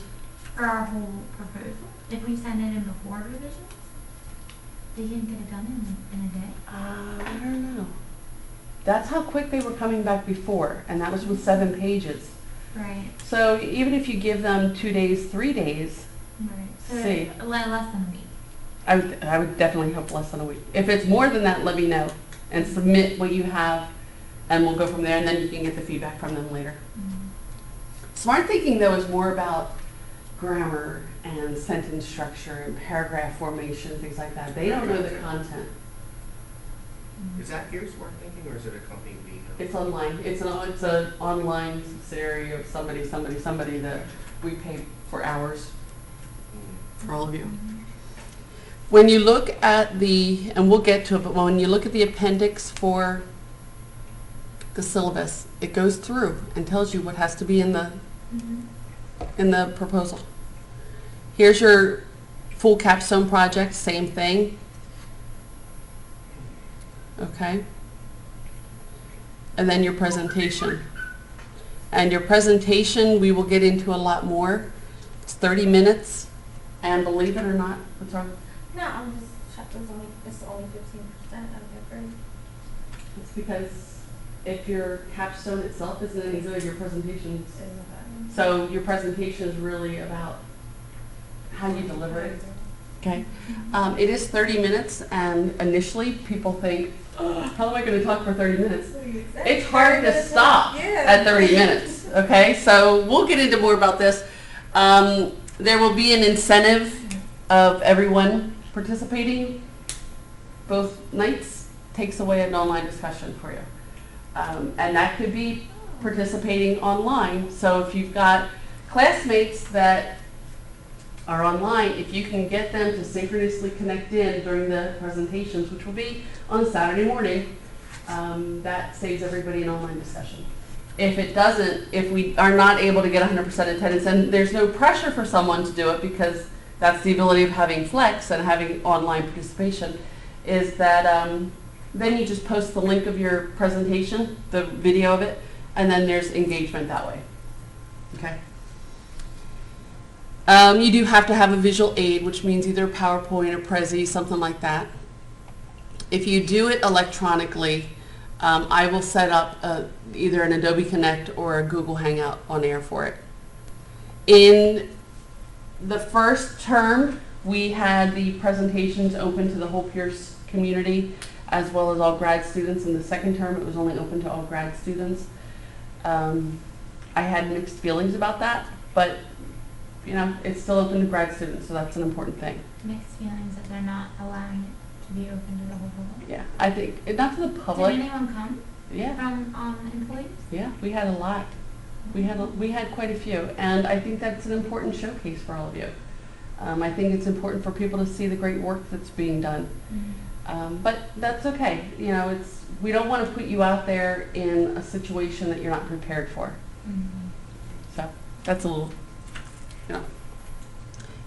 our whole proposal? If we send it in before revisions, they can get it done in a day? I don't know. That's how quick they were coming back before, and that was with 7 pages. Right. So even if you give them 2 days, 3 days, Right. So See. less than a week. I would definitely hope less than a week. If it's more than that, let me know and submit what you have, and we'll go from there, and then you can get the feedback from them later. Smart Thinking, though, is more about grammar and sentence structure and paragraph formation, things like that. They don't know the content. Is that your Smart Thinking or is it a company we have? It's online. It's an online subsidiary of somebody that we pay for hours for all of you. When you look at and we'll get to it, but when you look at the appendix for the syllabus, it goes through and tells you what has to be in the proposal. Here's your full capstone project, same thing. Okay? And then your presentation. And your presentation, we will get into a lot more. It's 30 minutes. And believe it or not, what's wrong? No, I'm just shocked it's only 15% of your grade. It's because if your capstone itself isn't any good, your presentations. So your presentation is really about how you deliver it. Okay. It is 30 minutes, and initially people think, oh, how am I going to talk for 30 minutes? It's hard to stop at 30 minutes. Okay, so we'll get into more about this. There will be an incentive of everyone participating both nights. Takes away an online discussion for you. And that could be participating online. So if you've got classmates that are online, if you can get them to synchronously connect in during the presentations, which will be on Saturday morning, that saves everybody an online discussion. If it doesn't, if we are not able to get 100% attendance, and there's no pressure for someone to do it because that's the ability of having flex and having online participation, is that then you just post the link of your presentation, the video of it, and then there's engagement that way. Okay. You do have to have a visual aid, which means either PowerPoint or Prezi, something like that. If you do it electronically, I will set up either an Adobe Connect or a Google Hangout on air for it. In the first term, we had the presentations open to the whole Pierce community, as well as all grad students. In the second term, it was only open to all grad students. I had mixed feelings about that, but you know, it's still open to grad students, so that's an important thing. Mixed feelings that they're not allowing it to be open to the whole public. Yeah, I think, not to the public. Did anyone come Yeah, from employees? yeah, we had a lot. We had quite a few, and I think that's an important showcase for all of you. I think it's important for people to see the great work that's being done. Mm-hmm. But that's okay. You know, we don't want to put you out there in a situation that you're not prepared for. Mm-hmm. So that's a little, you know.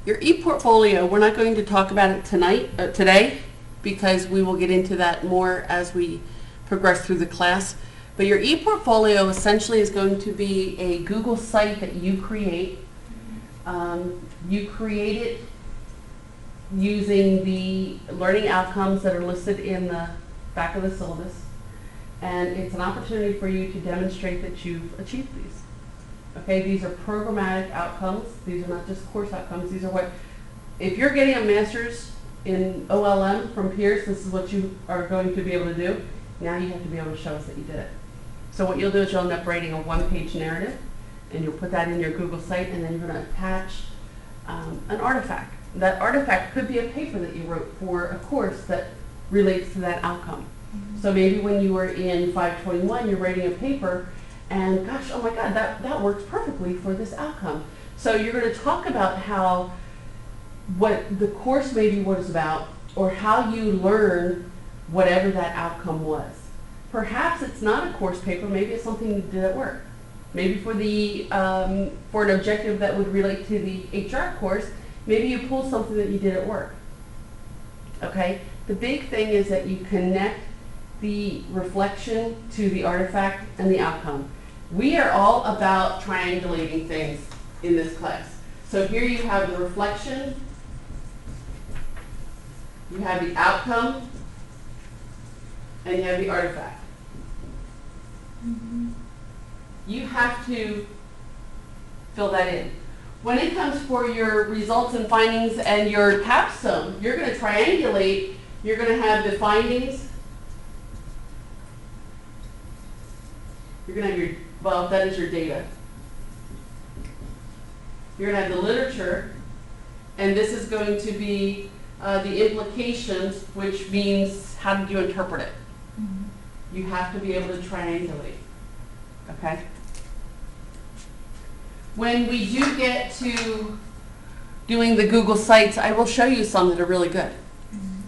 Your e-portfolio, we're not going to talk about it today, because we will get into that more as we progress through the class. But your e-portfolio essentially is going to be a Google site that you create. You create it using the learning outcomes that are listed in the back of the syllabus. And it's an opportunity for you to demonstrate that you've achieved these. Okay, these are programmatic outcomes. These are not just course outcomes. These are what, if you're getting a master's in OLM from Pierce, this is what you are going to be able to do. Now you have to be able to show us that you did it. So what you'll do is you'll end up writing a one-page narrative, and you'll put that in your Google site, and then you're going to attach an artifact. That artifact could be a paper that you wrote for a course that relates to that outcome. Mm-hmm. So maybe when you were in 521, you're writing a paper, and gosh, oh my God, that works perfectly for this outcome. So you're going to talk about how, what the course maybe was about, or how you learned whatever that outcome was. Perhaps it's not a course paper, maybe it's something you did at work. Maybe for an objective that would relate to the HR course, maybe you pull something that you did at work. Okay? The big thing is that you connect the reflection to the artifact and the outcome. We are all about triangulating things in this class. So here you have the reflection, you have the outcome, and you have the artifact. Mm-hmm. You have to fill that in. When it comes for your results and findings and your capstone, you're going to triangulate. You're going to have the findings. You're going to have that is your data. You're going to have the literature, and this is going to be the implications, which means how did you interpret it? Mm-hmm. You have to be able to triangulate. Okay? When we do get to doing the Google Sites, I will show you some that are really good. Mm-hmm.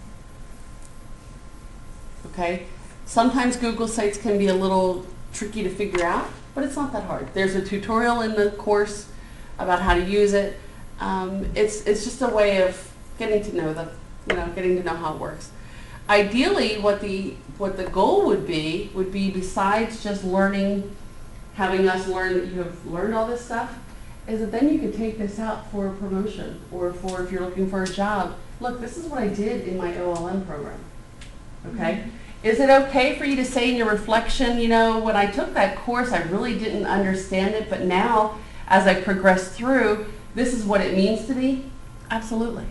Okay? Sometimes Google Sites can be a little tricky to figure out, but it's not that hard. There's a tutorial in the course about how to use it. It's just a way of getting to know getting to know how it works. Ideally, what the goal would be besides just learning, having us learn that you have learned all this stuff, is that then you could take this out for a promotion or for if you're looking for a job. Look, this is what I did in my OLM program. Okay? Is it okay for you to say in your reflection, you know, when I took that course, I really didn't understand it, but now as I progress through, this is what it means to me? Absolutely.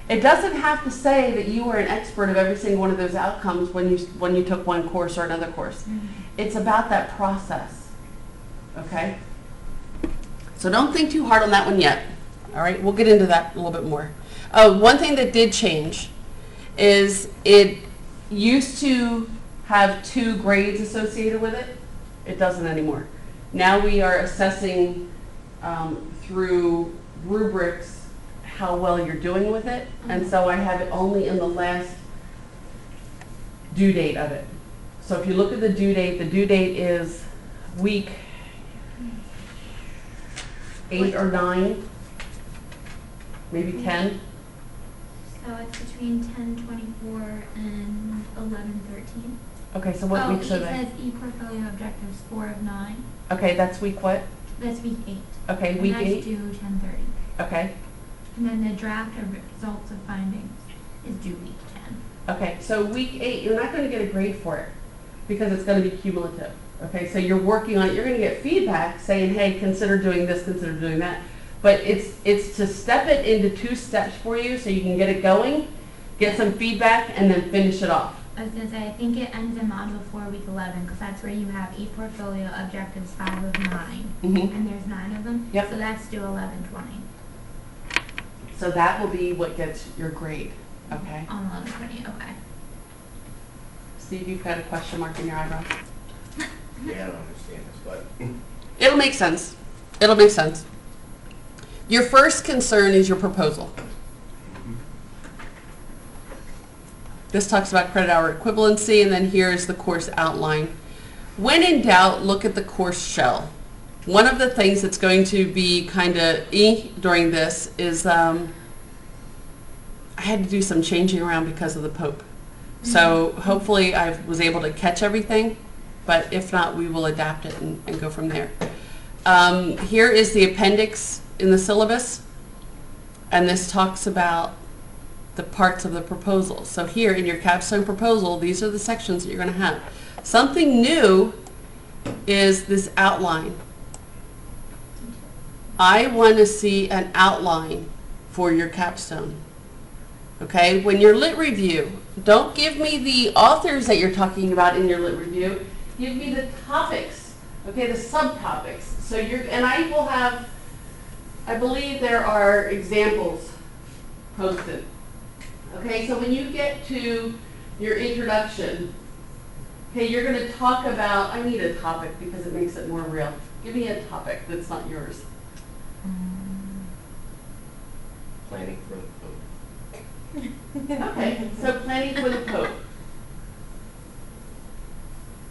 It doesn't have to say that you are an expert of every single one of those outcomes when you took one course or another course. It's about that process. Okay? So don't think too hard on that one yet. All right, we'll get into that a little bit more. Oh, one thing that did change is it used to have 2 grades associated with it. It doesn't anymore. Now we are assessing through rubrics how well you're doing with it. And so I have it only in the last due date of it. So if you look at the due date is week 8 or 9, maybe 10. So it's between 10:24 and 11:13. Okay, so what weeks are It they? says e-portfolio objectives 4 of 9. Okay, that's week what? That's week 8. Okay, week And that's 8. due 10:30. Okay, And then the draft of results of findings is due week 10. okay, so week 8, you're not going to get a grade for it because it's going to be cumulative. Okay, so you're working on it. You're going to get feedback saying, hey, consider doing this, consider doing that. But it's to step it into 2 steps for you so you can get it going, get some feedback, and then finish it off. I was going to say, I think it ends in module 4, week 11, because that's where you have e-portfolio objectives 5 of 9. Mhm. And there's 9 of them. Yep. So that's due 11:20. So that will be what gets your grade. Okay. On 11:20, okay. Steve, you've got a question mark in your eyebrow. Yeah, I don't understand this, but It'll make sense. It'll make sense. Your first concern is your proposal. This talks about credit hour equivalency, and then here's the course outline. When in doubt, look at the course shell. One of the things that's going to be kind of during this is I had to do some changing around because of the Pope. So hopefully I was able to catch everything, but if not, we will adapt it and go from there. Here is the appendix in the syllabus, and this talks about the parts of the proposal. So here in your capstone proposal, these are the sections that you're going to have. Something new is this outline. I want to see an outline for your capstone. Okay, when your lit review, don't give me the authors that you're talking about in your lit review. Give me the topics, okay, the subtopics. So and I will have, I believe there are examples posted. Okay, so when you get to your introduction, okay, you're going to talk about, I need a topic because it makes it more real. Give me a topic that's not yours. planning for the Pope. Okay, so planning for the Pope.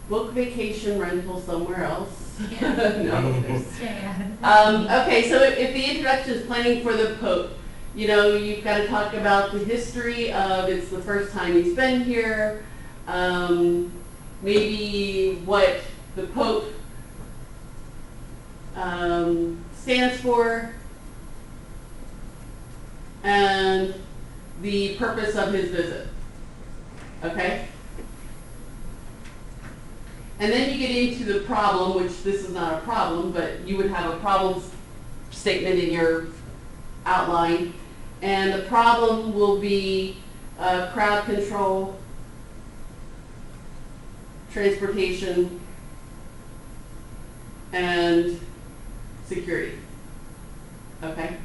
Book vacation rental somewhere else. No, there's- Yeah. okay, so if the introduction is planning for the Pope, you know, you've got to talk about the history of it's the first time he's been here, maybe what the Pope stands for, and the purpose of his visit. Okay? And then you get into the problem, which this is not a problem, but you would have a problem statement in your outline. And the problem will be crowd control, transportation, and security. Okay?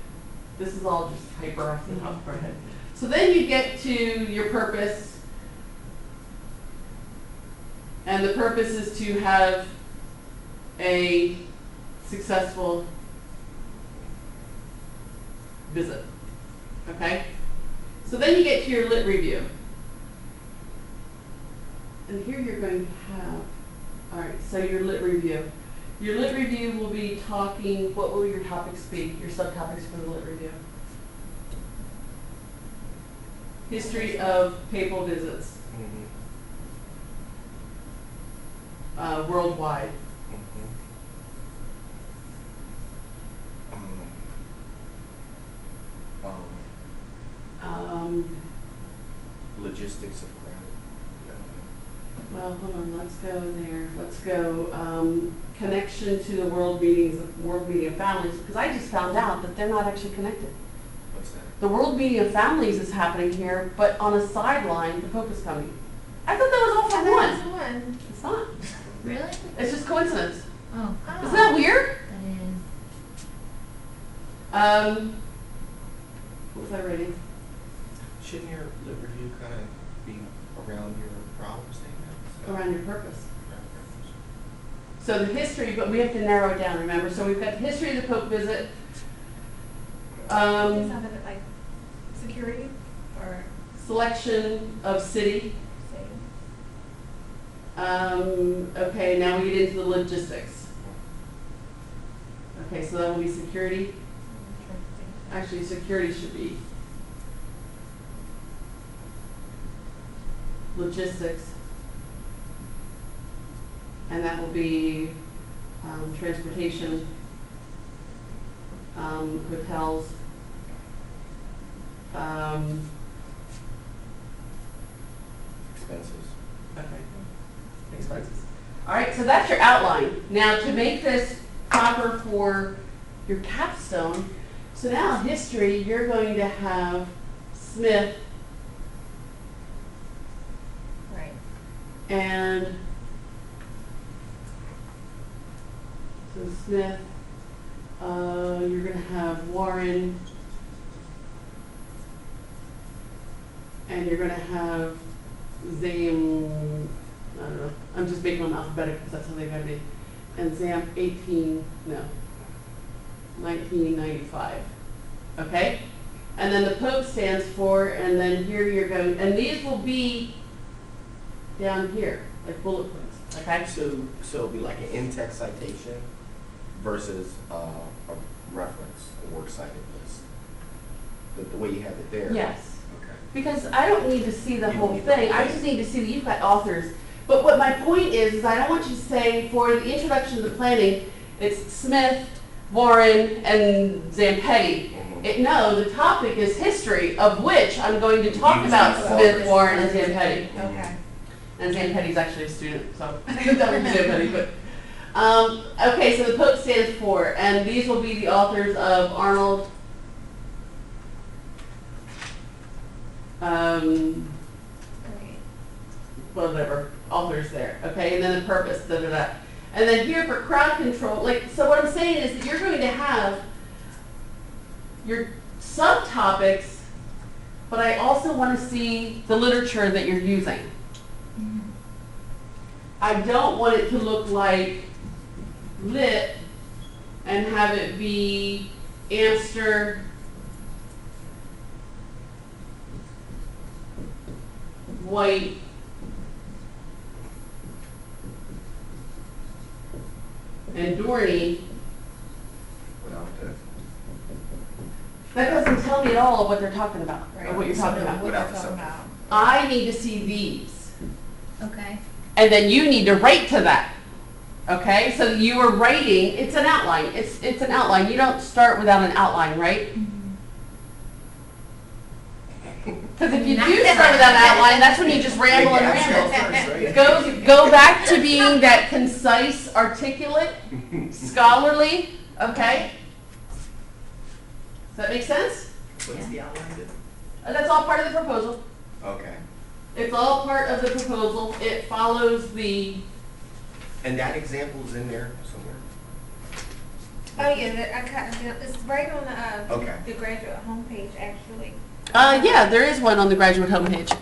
This is all just hyper off the top of our head. So then you get to your purpose, and the purpose is to have a successful visit. Okay? So then you get to your lit review. And here you're going to have, all right, so your lit review. Your lit review will be talking, what will your topics be, your subtopics for the lit review? History of papal visits worldwide. logistics of Well, hold on, let's go there. Let's go, connection to the world meeting of families, because I just found out that they're not actually connected. what's that? The world meeting of families is happening here, but on a sideline, the Pope is coming. I thought that was all for one. One. It's not. Really? It's just coincidence. Oh, Isn't that weird? that is. What was I reading? Shouldn't your lit review kind of be around your problem statements? Around your purpose. Around purpose. So the history, but we have to narrow it down, remember? So we've got the history of the Pope visit. Is something like security or Selection of city. say? Okay, now we get into the logistics. Okay, so that will be security. Actually, security should be logistics. And that will be transportation, hotels, Expenses. okay, expenses. All right, so that's your outline. Now, to make this proper for your capstone, so now history, you're going to have Smith Right. and so Smith, you're going to have Warren, and you're going to have Zam, I don't know, I'm just making them alphabetical because that's how they've got to be, and Zam 1995, okay? And then the Pope stands for, and then here you're going, and these will be down here, like bullet points, okay? So it'll be like an in-text citation versus a reference, a works cited list. The way you have it there. Yes, Okay. because I don't need to see the You don't whole need the thing, whole I thing. just need to see that you've got authors. But what my point is I don't want you to say, for the introduction to the planning, it's Smith, Warren, and Zampetti. Mhm. No, the topic is history, of which I'm going to talk Use about these Smith, authors. Warren, and Zampetti. Okay. And Zampetti's actually a student, so that would be Zampetti, but. Okay, so the Pope stands for, and these will be the authors of Arnold, Right. whatever, authors there, okay, and then the purpose, da da da. And then here for crowd control, like, so what I'm saying is that you're going to have your subtopics, but I also want to see the literature that you're using. Mhm. I don't want it to look like lit and have it be Amster, White, and Dorney. Without the, That doesn't tell me at all what they're talking about, Right. or what you're talking about. What Without we're the talking subject. about. I need to see these, Okay. and then you need to write to that. Okay, so you are writing, it's an outline, it's an outline. You don't start without an outline, right? Mhm. Because if you do start without an outline, that's when you just ramble and Maybe ramble. abstract first, right? Go back to being that concise, articulate, scholarly, okay? Does that make sense? What's the outline do? That's all part of the proposal. Okay. It's all part of the proposal. It follows the, And that example is in there somewhere? Oh, yeah, it's right on Okay. the graduate homepage, actually. yeah, there is one on the graduate homepage.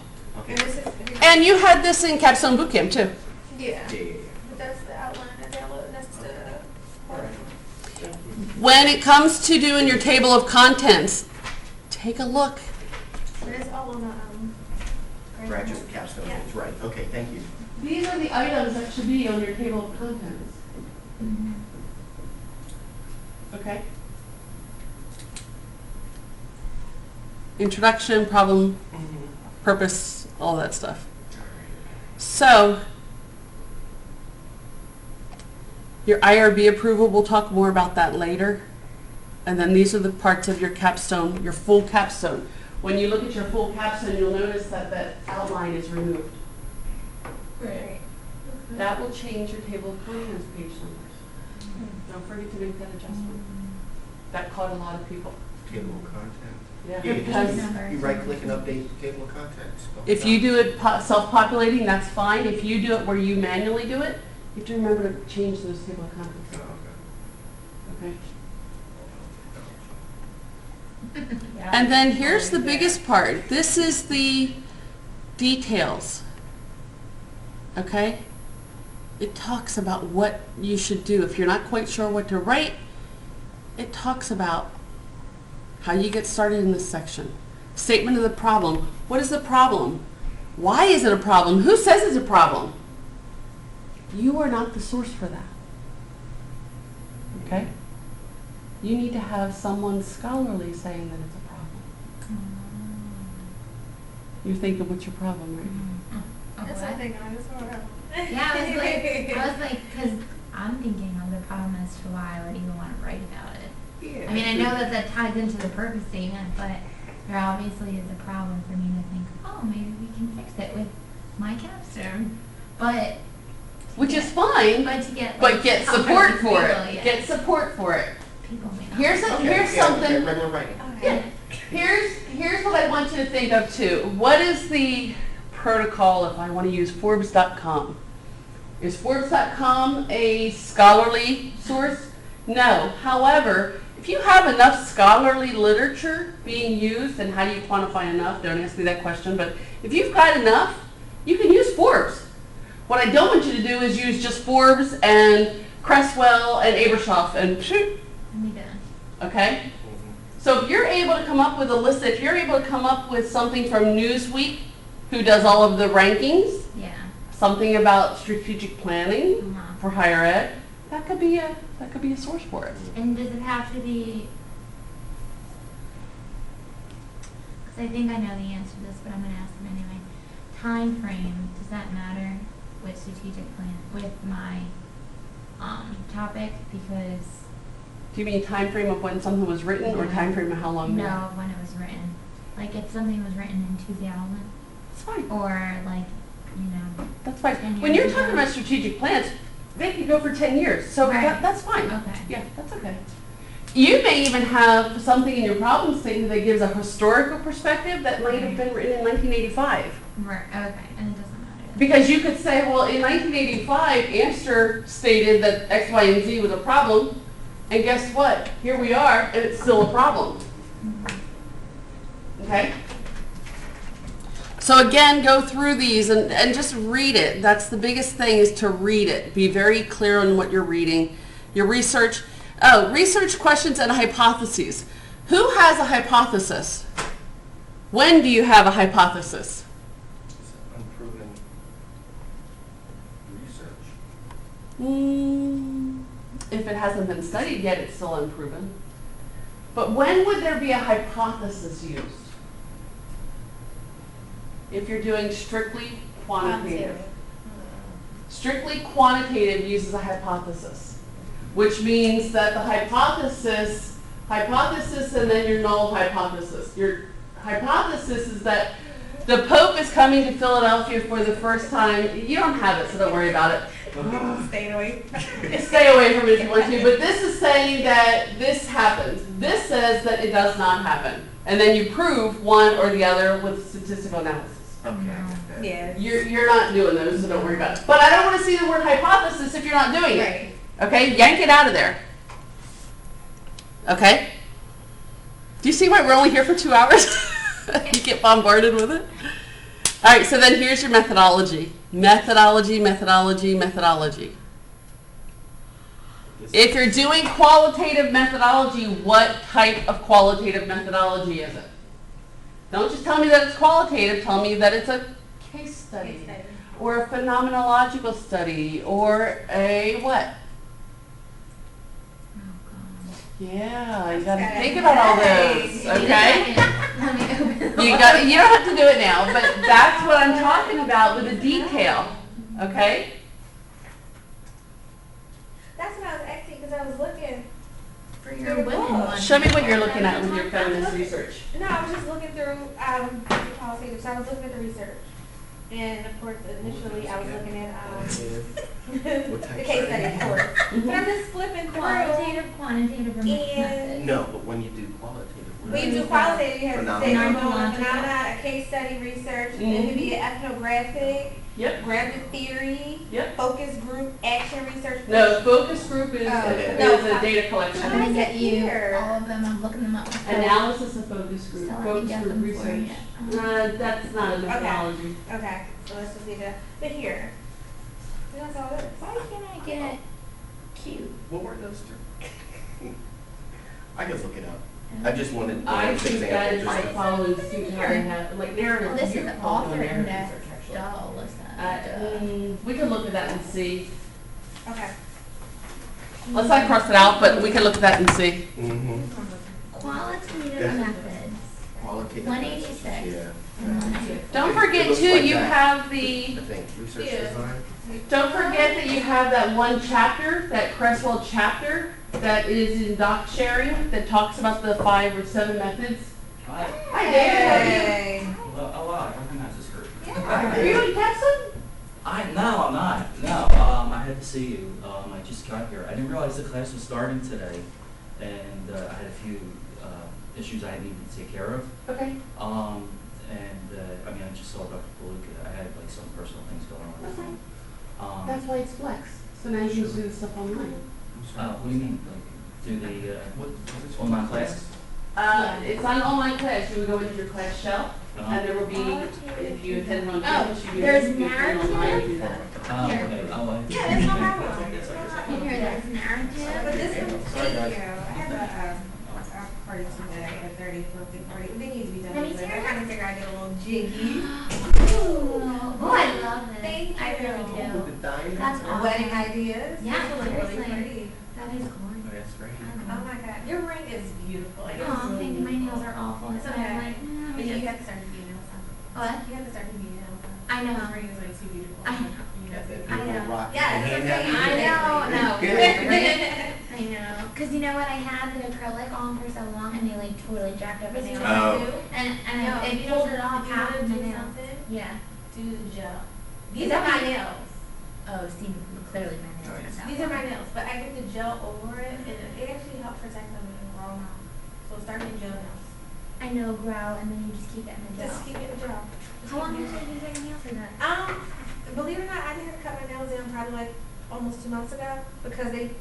Okay. And this is, And you had this in Capstone Bootcamp too. yeah, Yeah. but that's the outline, that's the part. When it comes to doing your table of contents, take a look. But it's all on the, Graduate capstone Yeah. page, right, okay, thank you. These are the items that should be on your table of contents. Mhm. Okay? Introduction, problem, purpose, all that stuff. So, your IRB approval, we'll talk more about that later. And then these are the parts of your capstone, your full capstone. When you look at your full capstone, you'll notice that that outline is removed. Right. That will change your table of contents page numbers. Don't forget to make that adjustment. That caught a lot of people. Table of contents. Yeah. Yeah, Because you right click and update table of contents. if you do it self-populating, that's fine. If you do it where you manually do it, you have to remember to change those table of contents. Oh, okay. Okay. Yeah. And then here's the biggest part. This is the details. Okay? It talks about what you should do. If you're not quite sure what to write, it talks about how you get started in this section. Statement of the problem. What is the problem? Why is it a problem? Who says it's a problem? You are not the source for that. Okay? You need to have someone scholarly saying that it's a problem. You're thinking, what's your problem, right? That's something I just want to. Yeah, I was like, because I'm thinking of the problem as to why I would even want to write about it. Yeah. I mean, I know that that ties into the purpose statement, but there obviously is a problem for me to think, oh, maybe we can fix it with my capstone. But Which is fine, to get but get support for it. Yeah. Get support for it. People may not. Here's Okay, here's yeah, something. okay, regular writing. Yeah. Here's what I want you to think of too. What is the protocol if I want to use Forbes.com? Is Forbes.com a scholarly source? No. However, if you have enough scholarly literature being used, and how do you quantify enough? Don't ask me that question, but if you've got enough, you can use Forbes. What I don't want you to do is use just Forbes and Cresswell and Abershoff and shoot, We did. okay? So if you're able to come up with a list, if you're able to come up with something from Newsweek, who does all of the rankings, Yeah. something about strategic planning Uh-huh. for higher ed, that could be a source for it. And does it have to be? Because I think I know the answer to this, but I'm going to ask them anyway. Time frame, does that matter with strategic plan, with my topic? Because Do you mean time frame of when something was written or time frame of how long? no, ago? when it was written. Like if something was written in 2000, It's fine. or like, you know. That's fine. 10 When you're years talking ago. about strategic plans, they could go for 10 years. So Right. that's fine. Okay. Yeah, that's okay. You may even have something in your problem statement that gives a historical perspective that might have been written in 1985. Right. Okay. And it doesn't matter. Because you could say, well, in 1985, Amster stated that X, Y, and Z was a problem, and guess what? Here we are, and it's still a problem. Okay? So again, go through these and just read it. That's the biggest thing, is to read it. Be very clear on what you're reading. Your research. Oh, research questions and hypotheses. Who has a hypothesis? When do you have a hypothesis? It's unproven research. If it hasn't been studied yet, it's still unproven. But when would there be a hypothesis used? If you're doing strictly quantitative. Strictly quantitative uses a hypothesis, which means that the hypothesis and then your null hypothesis. Your hypothesis is that the Pope is coming to Philadelphia for the first time. You don't have it, so don't worry about it. Stay away. Stay away from it if you want to, but this is saying that this happens. This says that it does not happen. And then you prove one or the other with statistical analysis. Okay. Yeah. You're not doing those, so don't worry about it. But I don't want to see the word hypothesis if you're not doing it. Right. Okay? Yank it out of there. Okay? Do you see why we're only here for 2 hours? You get bombarded with it? All right, so then here's your methodology. Methodology. If you're doing qualitative methodology, what type of qualitative methodology is it? Don't just tell me that it's qualitative, tell me that it's a case study, or a phenomenological study, or a what? Oh God. Yeah, you gotta Okay. think about all those, Wait a okay? second. Let me open. You don't have to do it now, but that's what I'm talking about with the detail, okay? That's what I was asking, because I was looking for your Through the women book. one. Show me what you're looking at with your feminist research. No, I was just looking through, qualitative, so I was looking at the research. And of course, initially, I was looking at, What the type case study? study, of course. But I'm just flipping through. Quantitative, or mixed And- methods? No, but when you do qualitative. what When is you do it? qualitative, you have to say Phenomenon. phenomena, a case study, research, and it could be an ethnographic, Yep. grounded theory, Yep. focus group, action research. No, focus group is, Oh, is no. a data collection. I'm gonna get you Here. all of them, I'm looking them up. Analysis of focus group, So let me focus get group them for research. you. That's not a methodology. Okay, so let's just leave that. But here, that's all it is. Why can't I get cute? What were those two? I can look it up. I just wanted I an think that is example. like following suit how they have, like narrative. Well, this you're is the following author narrative index. research, actually. Duh, listen. We can look at that and see. Okay. Let's not cross it out, but we can look at that and see. Mm-hmm. Qualitative Yeah. methods. Qualitative. 186. Yeah. And 194. Don't It forget looks too, like you that. have the, I think research Yeah. design. don't forget that you have that one chapter, that Cresswell chapter, that is in doc sharing, that talks about the 5 or 7 methods. Hi. Hi, David. Yay. Well, oh, wow, I recognize this group. Are you in Capstone? No, I'm not. No, I had to see you. I just got here. I didn't realize the class was starting today, and I had a few issues I needed to take care of. Okay. I mean, I just saw Dr. Palooka. I had like some personal things going on. Okay. That's why it's flex. So now you can just do the stuff online. What do you mean? Like, do the What is online classes? It's not an online class. You would go into your class shell, Uh-huh. and there will be, if you attend on campus, you do there's this. If you attend online, you do that. Okay. Oh, Yeah, that's no problem. You hear there's narrative. But this one, Sorry, thank guys. you. I have a party today at 30, birthday party. They need to be done. Let me with see it. I your kind of figure I get a little jiggy. Oh, I love this. Thank I really you. do. the diamond? That's awesome. Wedding ideas. Yeah, This will look really seriously. pretty. That is gorgeous. Oh, that's great. Oh my god, your ring is beautiful. Like, it's Oh, really thank you. My nails are awful. It's So okay. I'm like, But we you just- have to start to be nails on. What? You have to start to be nails on. I know. Your ring is like too beautiful. I know. You have to. I know. Rock. Yeah, it's Hand okay. out. I know, no. Good. I know. Because you know what? I had the acrylic on for so long and they like totally jacked up my nails. Oh. And No, it you pulled know, it off if you half wanna of my do nails. something, Yeah. do the gel. Is These that are my what- nails. Oh, see, clearly my nails Nice. are These are my nails, but I get the gel over it, and it actually helps protect them in raw now. So start with gel nails. I know, grow, and then you just keep it in the gel. Just keep it in gel. Just How long keep did it you use your nails for that? Believe it or not, I had to cut my nails in probably like almost 2 months ago because they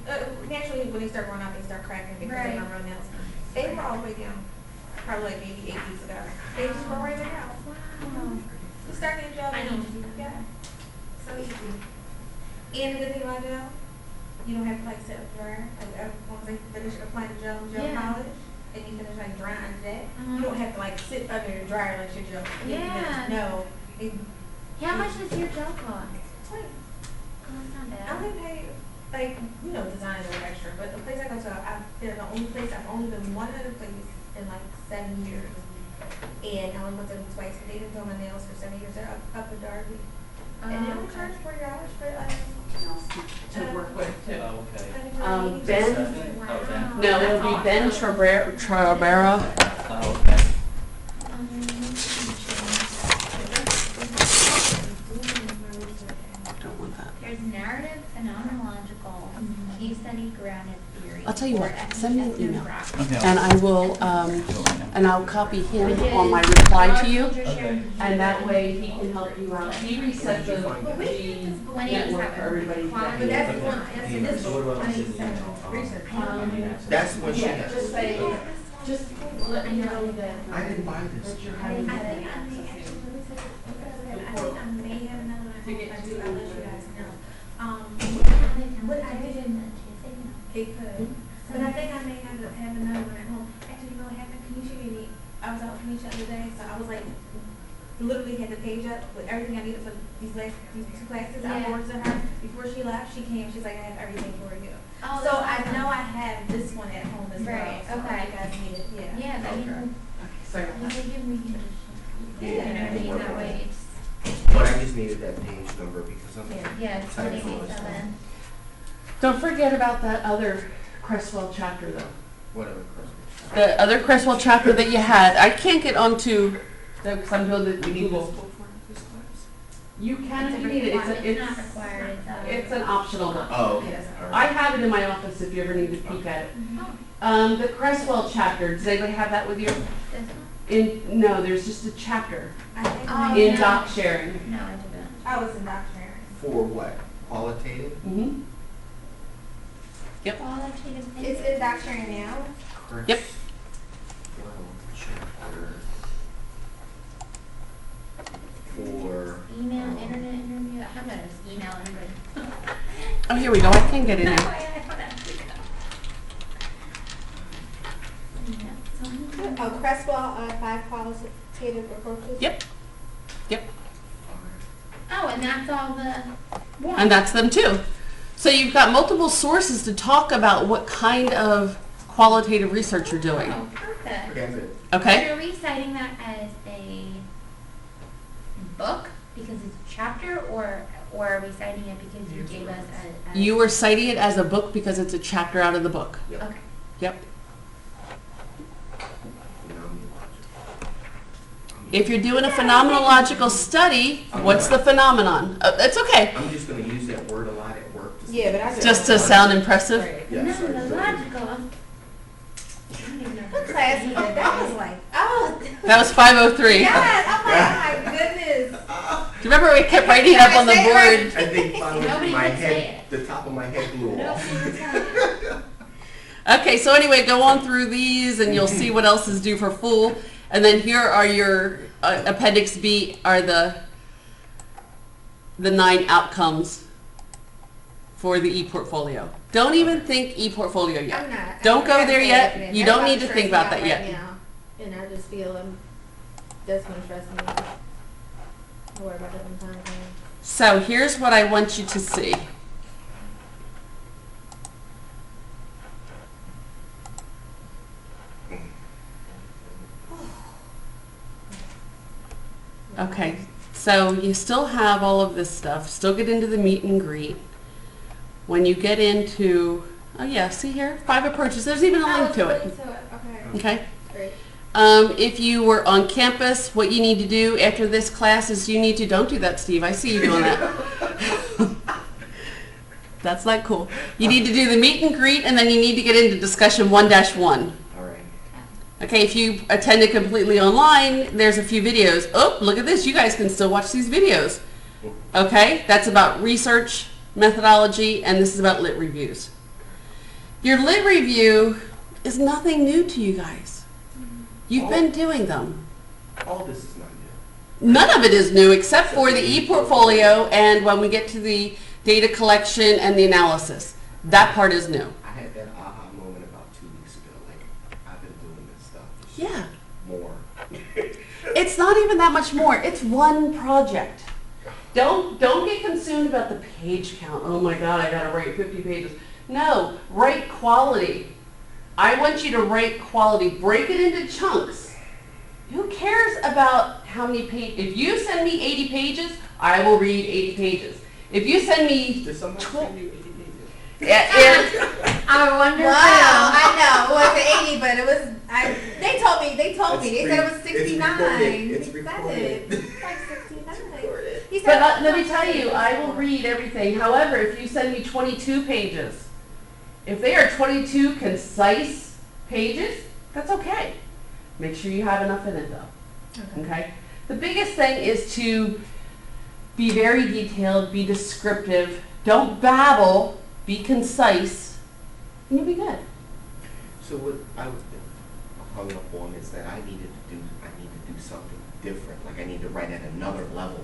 naturally when they start growing out they start cracking because Right. of my real nails. They were all the way down, probably like maybe 8 weeks ago. They just grow right back out. Wow. You start in gel. I need to do that. Yeah, so easy. And the good thing about gel, you don't have to like sit up dryer. Like once they finish applying the gel Yeah. polish, and you finish like drying under that, Uh-huh. you don't have to like sit under your dryer like your gel. Yeah. No. It, How much does your gel cost? 20. Oh, that's not I bad. only pay, like, design is extra, but the place I go to, they're the only place, I've only been one other place in like 7 years. And I only went to them twice, and they didn't do my nails for 7 years, they're up in Darby. And they only charge $40 for, To work with too. Oh, okay. Ben? Oh, Ben. No, it'll be Ben Trabera. Oh, okay. Don't want that. There's narrative, phenomenological, case study, grounded theory. I'll tell you what, or send me an email. ethnographic. Okay. And I will, Do it right now. and I'll copy him on my reply to you. Okay. And that way he can help you out. He reset the network for 187. everybody. But today. that's one, that's in this So what book, about this is, 187, research. That's when she Yeah, has. just say, just let me know that. I didn't buy this. That you're I having think I that. may actually, I may have another one, I hope I do, I'll let you guys know. What I didn't, it could, but I think I may have another one at home. Actually, you know what happened, Kanisha gave me, I was out with Kanisha the other day, so I was like, literally had the page up with everything I needed for these 2 classes. I Yeah. forwarded to her, before she left, she came, she's like, I have everything for you. Oh, So that's I awesome. know I have this one at home as well. Right, So okay. if you guys need it, yeah. Yeah, but you can, Sorry. you can give me just, Yeah. you know what I mean, that way it's, But I just needed that page number because I'm. yeah, it's Type 187. Don't forget about that other Cresswell chapter though. Whatever. The other Crestwell chapter that you had, I can't get onto, because I'm doing the We need this Google. book for this class? You can It's if a you need it. requirement. It's not required. It's an optional book. Oh, okay. All I right. have it in my office if you ever need to peek at it. Oh, The Crestwell chapter, does anybody have that with you? this one? No, there's just a chapter I think Oh, in no. doc sharing. No, I didn't. I was in doctor. For what? Qualitative? Mm-hmm. Qualitative It's thinking. in doctor now. Yep. Well, chapter for. Email, internet interview. I'm gonna just email everybody. Oh, here we go. I can get in No, there. I don't have to go. Yeah, so I'm Oh, Crestwell, 5 qualitative approaches. Yep. Yep. Oh, and that's all the. And that's them too. So you've got multiple sources to talk about what kind of qualitative research you're doing. Oh, perfect. That's it. Okay? Are we citing that as a book because it's a chapter, or are we citing it because you gave us a? You were citing it as a book because it's a chapter out of the book. Yep. Okay. Yep. Phenomenological. If you're doing a phenomenological study, what's the phenomenon? It's okay. I'm just gonna use that word a lot at work. Yeah, but I Just to sound impressive. Yeah, sorry. Phenomenological. What class was that? That was like, oh, That was 503. yes. I'm like, oh my goodness. Do you remember we kept writing it up on the board? I think finally Nobody my could say head, the top of my head blew No, off. you were telling me. Okay, so anyway, go on through these and you'll see what else is due for full. And then here are your Appendix B are the 9 outcomes for the e-portfolio. Don't even think e-portfolio I'm yet. not. Don't I'm go not there saying yet. nothing. You That's don't need to stress think me about out that right yet. now. And I just feel that's gonna stress me out. I'll worry about that when time comes. So here's what I want you to see. Okay, so you still have all of this stuff, still get into the meet and greet. When you get into, oh yeah, see here, 5 approaches, there's even a link to it. Okay, Okay. great. If you were on campus, what you need to do after this class is you need to, don't do that, Steve, I see you doing that. That's not cool. You need to do the meet and greet, and then you need to get into discussion 1-1. All right. Okay, if you attended completely online, there's a few videos. Oh, look at this. You guys can still watch these videos. Okay, that's about research, methodology, and this is about lit reviews. Your lit review is nothing new to you guys. You've been doing them. All this is not new. None of it is new except for the e-portfolio and when we get to the data collection and the analysis. That part is new. I had that aha moment about 2 weeks ago. Like, I've been doing this stuff. It's just Yeah. more. It's not even that much more. It's one project. Don't get consumed about the page count. Oh my God, I gotta write 50 pages. No, write quality. I want you to write quality. Break it into chunks. Who cares about how many pages? If you send me 80 pages, I will read 80 pages. If you send me Did somebody send you 80 pages? I wonder. Wow, I know. It wasn't 80, but it was. They told me. They said it was 69. It's They recorded. said it. It's It's like 69. recorded. He said But it was let me tell you, 69. I will read everything. However, if you send me 22 pages, if they are 22 concise pages, that's okay. Make sure you have enough in it though. Okay? The biggest thing is to be very detailed, be descriptive, don't babble, be concise, and you'll be good. So what I was hung up on is that I need to do something different. Like I need to write at another level.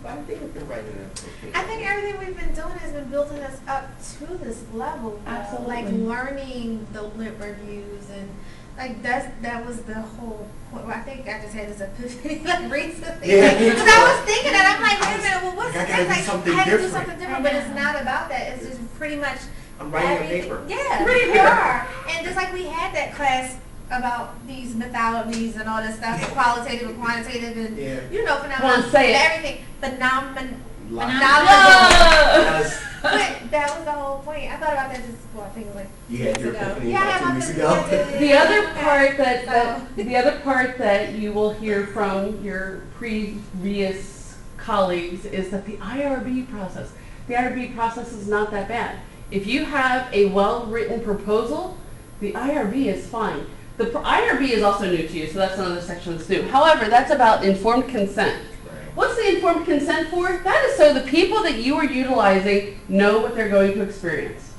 But I think I've been writing at okay. I think everything we've been doing has been building us up to this level. Absolutely. Like learning the lit reviews and like that was the whole point. Well, I think I just had this epiphany like recently. Yeah. Because I was thinking that I'm like, wait a minute, well what's Like, the I gotta next? do something I had to do different. something different, but it's not about that. It's just pretty much I'm writing a everything- paper. Yeah, Pretty we much. are. And just like we had that class about these mythologies and all this stuff, the qualitative and quantitative and Yeah. you know, Come on, say it. everything. Phenomenon. Lot. Phenomenal. Whoa! Because But that was the whole point. I thought about that just, well, I think like You had 2 your weeks ago. epiphany Yeah, I about had 2 my weeks epiphany. ago. The other part So- the other part that you will hear from your previous colleagues is that the IRB process. The IRB process is not that bad. If you have a well-written proposal, the IRB is fine. The IRB is also new to you, so that's another section that's new. However, that's about informed consent. Right. What's the informed consent for? That is so the people that you are utilizing know what they're going to experience.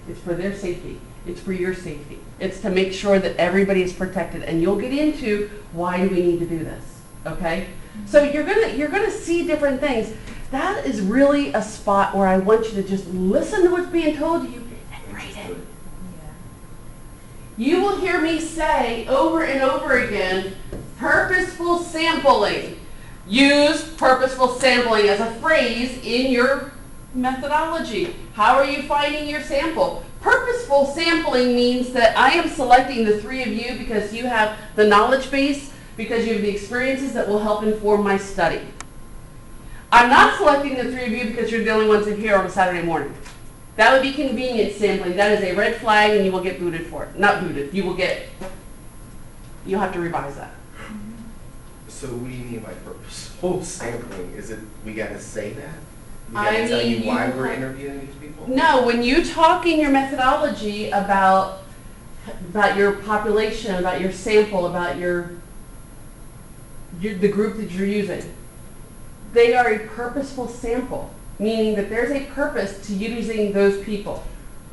It's for their safety. It's for your safety. It's to make sure that everybody is protected. And you'll get into why do we need to do this, okay? So you're gonna see different things. That is really a spot where I want you to just listen to what's being told to you and read it. You will hear me say over and over again, purposeful sampling. Use purposeful sampling as a phrase in your methodology. How are you finding your sample? Purposeful sampling means that I am selecting the 3 of you because you have the knowledge base, because you have the experiences that will help inform my study. I'm not selecting the 3 of you because you're the only ones in here on a Saturday morning. That would be convenient sampling. That is a red flag and you will get booted for it. Not booted, you'll have to revise that. So what do you mean by purposeful sampling? Is it, we gotta say that? We I gotta tell mean, you why you we're have- interviewing these people? No, when you talk in your methodology about your population, about your sample, about the group that you're using, they are a purposeful sample, meaning that there's a purpose to using those people.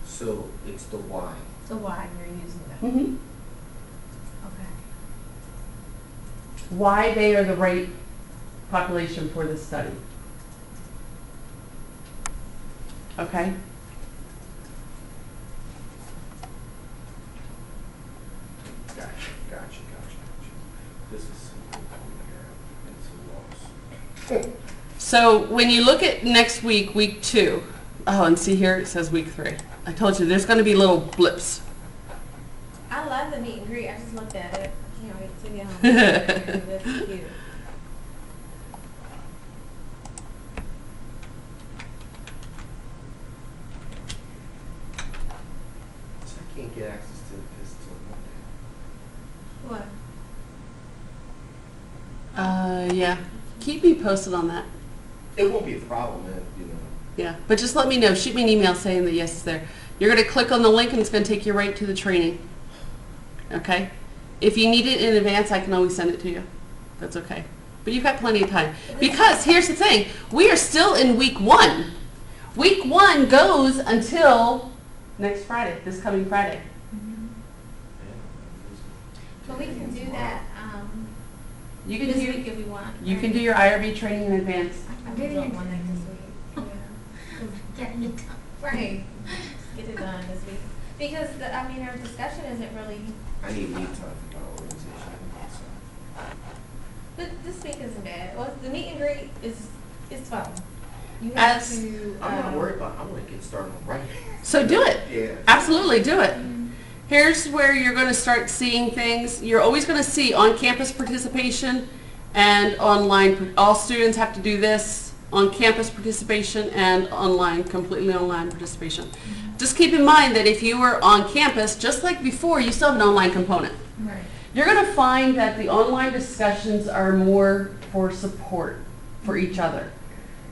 So it's the why. So why you're using them? Mm-hmm. Okay. Why they are the right population for this study. Okay? Gotcha. This is something here. It's a loss. So when you look at next week, week 2, oh, and see here it says week 3. I told you there's going to be little blips. I love the meet and greet. I just looked at it. I can't wait to get home. That's cute. So I can't get access to this till Monday. What? Yeah. Keep me posted on that. It won't be a problem, you know. Yeah, but just let me know. Shoot me an email saying that yes, it's there. You're going to click on the link and it's going to take you right to the training. Okay? If you need it in advance, I can always send it to you. That's okay. But you've got plenty of time. Because here's the thing. We are still in week 1. Week 1 goes until next Friday, this coming Friday. But we can do that You can this do, week if we want. you can do your IRB training in advance. I really don't want that this week. Yeah. Getting it done. Right. Get it done this week. Because, our discussion isn't really, I need lead time for my organization. So. but this week isn't bad. Well, the meet and greet is fun. You have As- to. I'm not worried about, I want to get started right. So do it. Yeah. Absolutely, do it. Here's where you're going to start seeing things. You're always going to see on-campus participation and online. All students have to do this, on-campus participation and online, completely online participation. Just keep in mind that if you were on campus, just like before, you still have an online component. Right. You're going to find that the online discussions are more for support for each other.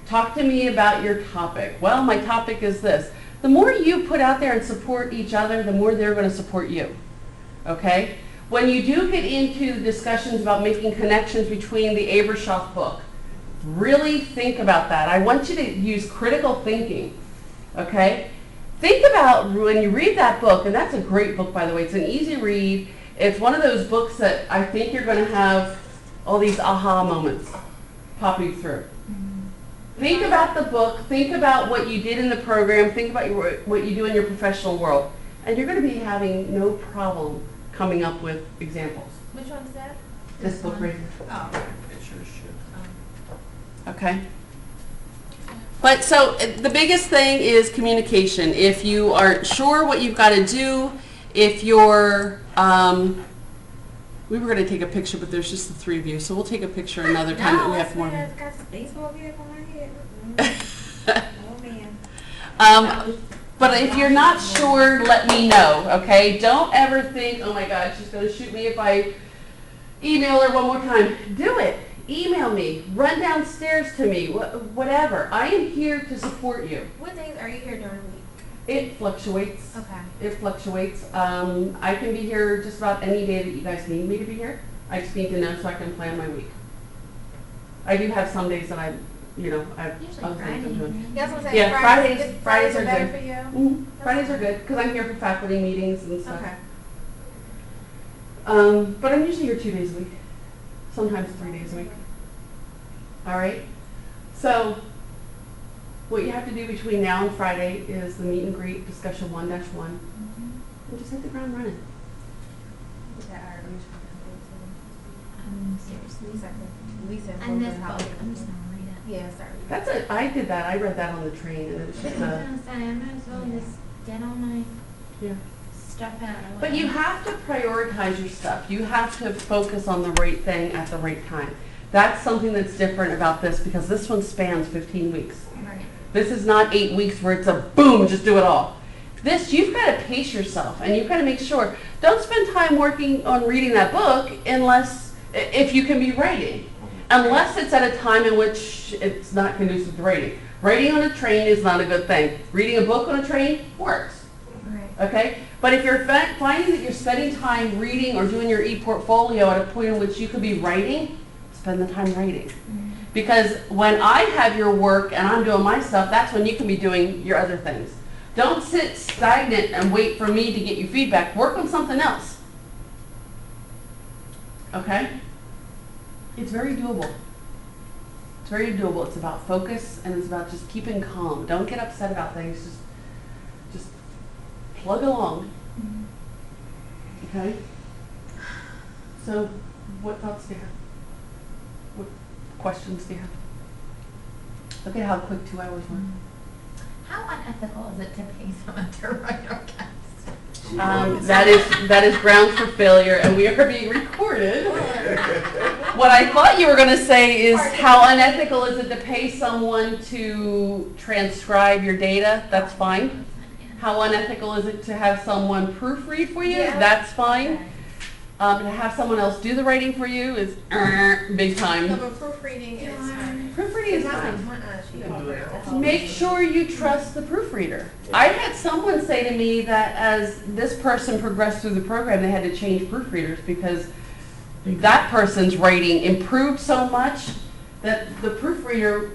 Talk to me about your topic. Well, my topic is this. The more you put out there and support each other, the more they're going to support you. Okay? When you do get into discussions about making connections between the Abershoff book, really think about that. I want you to use critical thinking. Okay? Think about when you read that book, and that's a great book, by the way. It's an easy read. It's one of those books that I think you're going to have all these aha moments popping through. Think about the book, think about what you did in the program, think about what you do in your professional world, and you're going to be having no problem coming up with examples. Which one's that? This book right here. Oh. It sure should. Okay? But so the biggest thing is communication. If you aren't sure what you've got to do, if you're, we were going to take a picture, but there's just the 3 of you, so we'll take a picture another time that we have more. Got this baseball vehicle right here. Oh man. But if you're not sure, let me know, okay? Don't ever think, oh my God, she's gonna shoot me if I email her one more time. Do it. Email me. Run downstairs to me. Whatever. I am here to support you. What days are you here during the week? It fluctuates. Okay. It fluctuates. I can be here just about any day that you guys need me to be here. I just need to know so I can plan my week. I do have some days that I have Usually other things I'm Friday. doing. That's what I'm saying. Yeah, Fridays are better good. for you. Fridays are good because I'm here for faculty meetings and stuff. Okay. But I'm usually here 2 days a week, sometimes 3 days a week. All right. So what you have to do between now and Friday is the meet and greet discussion 1-1, and just hit the ground running. Seriously. Lisa. And this book, I'm just gonna read it. Yeah, sorry. That's it. I did that. I read that on the train, and it was I was just gonna say, I might as well just get all my yeah. stuff out of the way. But you have to prioritize your stuff. You have to focus on the right thing at the right time. That's something that's different about this because this one spans 15 weeks. Right. This is not 8 weeks where it's a boom, just do it all. This, you've got to pace yourself and you've got to make sure. Don't spend time working on reading that book if you can be writing. Unless it's at a time in which it's not conducive to writing. Writing on a train is not a good thing. Reading a book on a train works. Right. Okay? But if you're finding that you're spending time reading or doing your e-portfolio at a point in which you could be writing, spend the time writing. Because when I have your work and I'm doing my stuff, that's when you can be doing your other things. Don't sit stagnant and wait for me to get you feedback. Work on something else. Okay? It's very doable. It's very doable. It's about focus and it's about just keeping calm. Don't get upset about things. Just plug along. Okay? So, what thoughts do you have? What questions do you have? Look at how quick 2 hours went. How unethical is it to pay someone to write our cast? That is grounds for failure, and we are being recorded. What I thought you were going to say is how unethical is it to pay someone to transcribe your data? That's fine. How unethical is it to have someone proofread for you? Yeah. That's fine. To have someone else do the writing for you is big time. No, but proofreading is fine. Proofreading is fine. She can do it at offered to home. help Make me. sure you trust the proofreader. I had someone say to me that as this person progressed through the program, they had to change proofreaders because that person's writing improved so much that the proofreader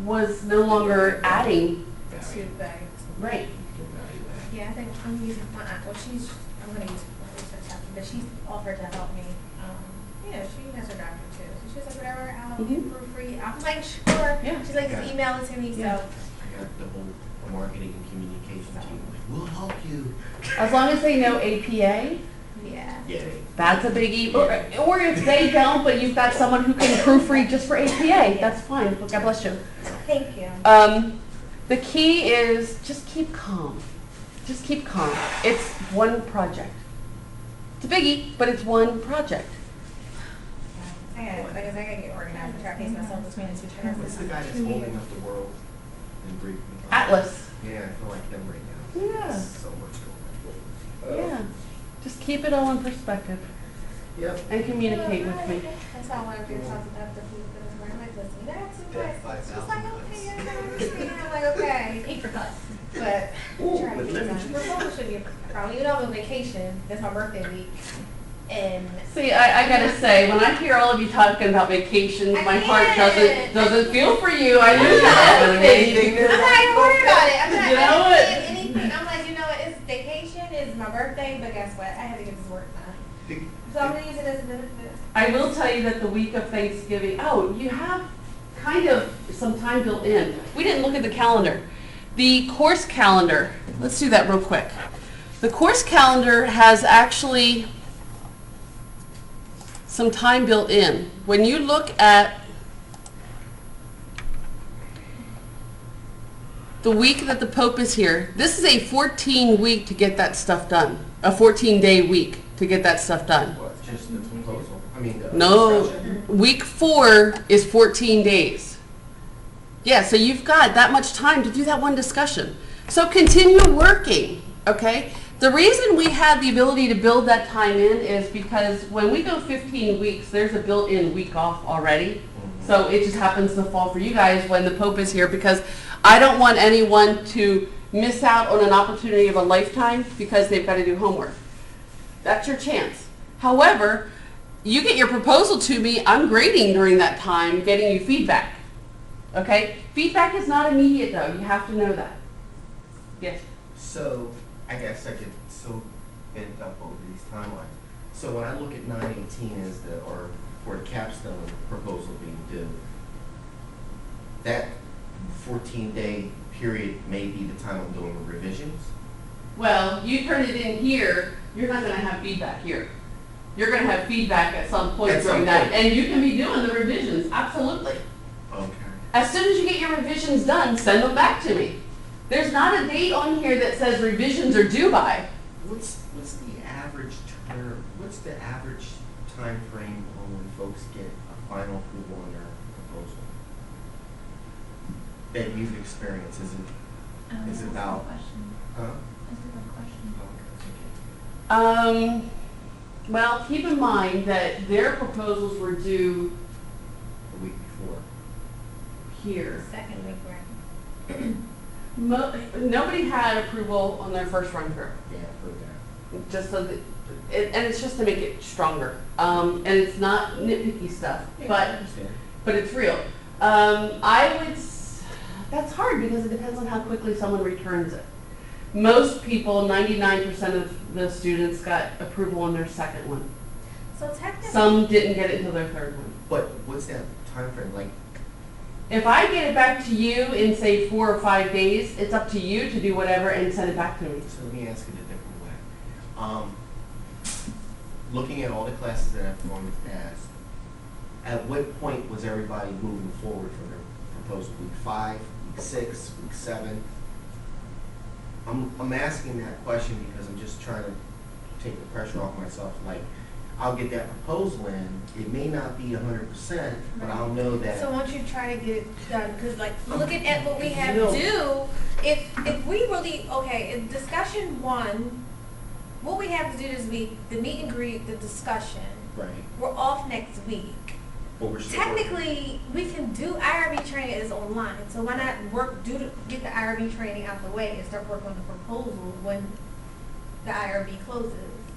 was no longer adding. Two bags. Right. Yeah, I think I'm using my aunt. Well, I'm going to use my research after, but she's offered to help me. She has her doctor too. So she's like, whatever, I'll proofread. I'm like, sure. Yeah. She's like, just email it to me. Yeah. So I got the whole marketing and communication team. Like, we'll help you. As long as they know APA, yeah. Yeah. that's a biggie. Or if they don't, but you've got someone who can proofread just for APA, that's fine. God bless you. Thank you. The key is just keep calm. Just keep calm. It's one project. It's a biggie, but it's one project. I gotta get organized and try to pace myself between the two terms. What's the guy that's holding up the world in Greek? Atlas. Yeah, I feel like them right now. Yeah. There's so much going on. Yeah. Just keep it all in perspective Yep. and communicate with me. That's how one of your talks about the food that is where I'm like, listen, you got too much. She's like, okay, yeah, I understand. I'm like, okay. Paper cuts. But Ooh, try to but get let it me done. just- Proposal should be a problem. You know, I'm on vacation. It's my birthday week. And See, I gotta say, when I hear all of you talking about vacations, my heart doesn't feel for you. I knew that. I'm not even worried about it. I'm not You know what? saying anything. I'm like, you know what? It's vacation. It's my birthday. But guess what? I had to get this work done. So I'm going to use it as a benefit. I will tell you that the week of Thanksgiving, you have kind of some time built in. We didn't look at the calendar. The course calendar, let's do that real quick. The course calendar has actually some time built in. When you look at the week that the Pope is here, this is a 14-week to get that stuff done. A 14-day week to get that stuff done. What, just the proposal? I mean, the No, discussion? week 4 is 14 days. Yeah, so you've got that much time to do that one discussion. So continue working, okay? The reason we had the ability to build that time in is because when we go 15 weeks, there's a built-in week off already. So it just happens to fall for you guys when the Pope is here, because I don't want anyone to miss out on an opportunity of a lifetime because they've got to do homework. That's your chance. However, you get your proposal to me, I'm grading during that time, getting you feedback. Okay? Feedback is not immediate though, you have to know that. Yes? So, I guess I get so bent up over these timelines. So when I look at 9/18 as or for the capstone proposal being due, that 14-day period may be the time I'm doing the revisions? Well, you turn it in here, you're not gonna have feedback here. You're gonna have feedback at some point At some during that, point. and you can be doing the revisions, absolutely. Okay. As soon as you get your revisions done, send them back to me. There's not a date on here that says revisions are due by. What's the average term, what's the average time frame on when folks get a final approval on their proposal? That you've experienced, is it That's a good about- question. huh? That's a good question. Well, keep in mind that their proposals were due A week before. here. Second week, right? Nobody had approval on their first run through. Yeah, I've heard that. Just so that, and it's just to make it stronger. And it's not nitpicky stuff, Yeah, I but understand. it's real. That's hard because it depends on how quickly someone returns it. Most people, 99% of the students got approval on their second one. So technically. Some didn't get it until their third one. But what's that time frame? Like, If I get it back to you in say 4 or 5 days, it's up to you to do whatever and send it back to me. so let me ask it a different way. Looking at all the classes that I've gone in the past, at what point was everybody moving forward for their proposal? Week 5, week 6, week 7? I'm asking that question because I'm just trying to take the pressure off myself. Like, I'll get that proposal in, it may not be 100%, but I'll know that. So once you try to get it done, because like looking at what we have No. due, if we really, okay, in discussion 1, what we have to do this week, the meet and greet, the discussion, Right. we're off next week. But we're still working. Technically, we can do IRB training is online, so why not get the IRB training out the way and start working on the proposal when the IRB closes?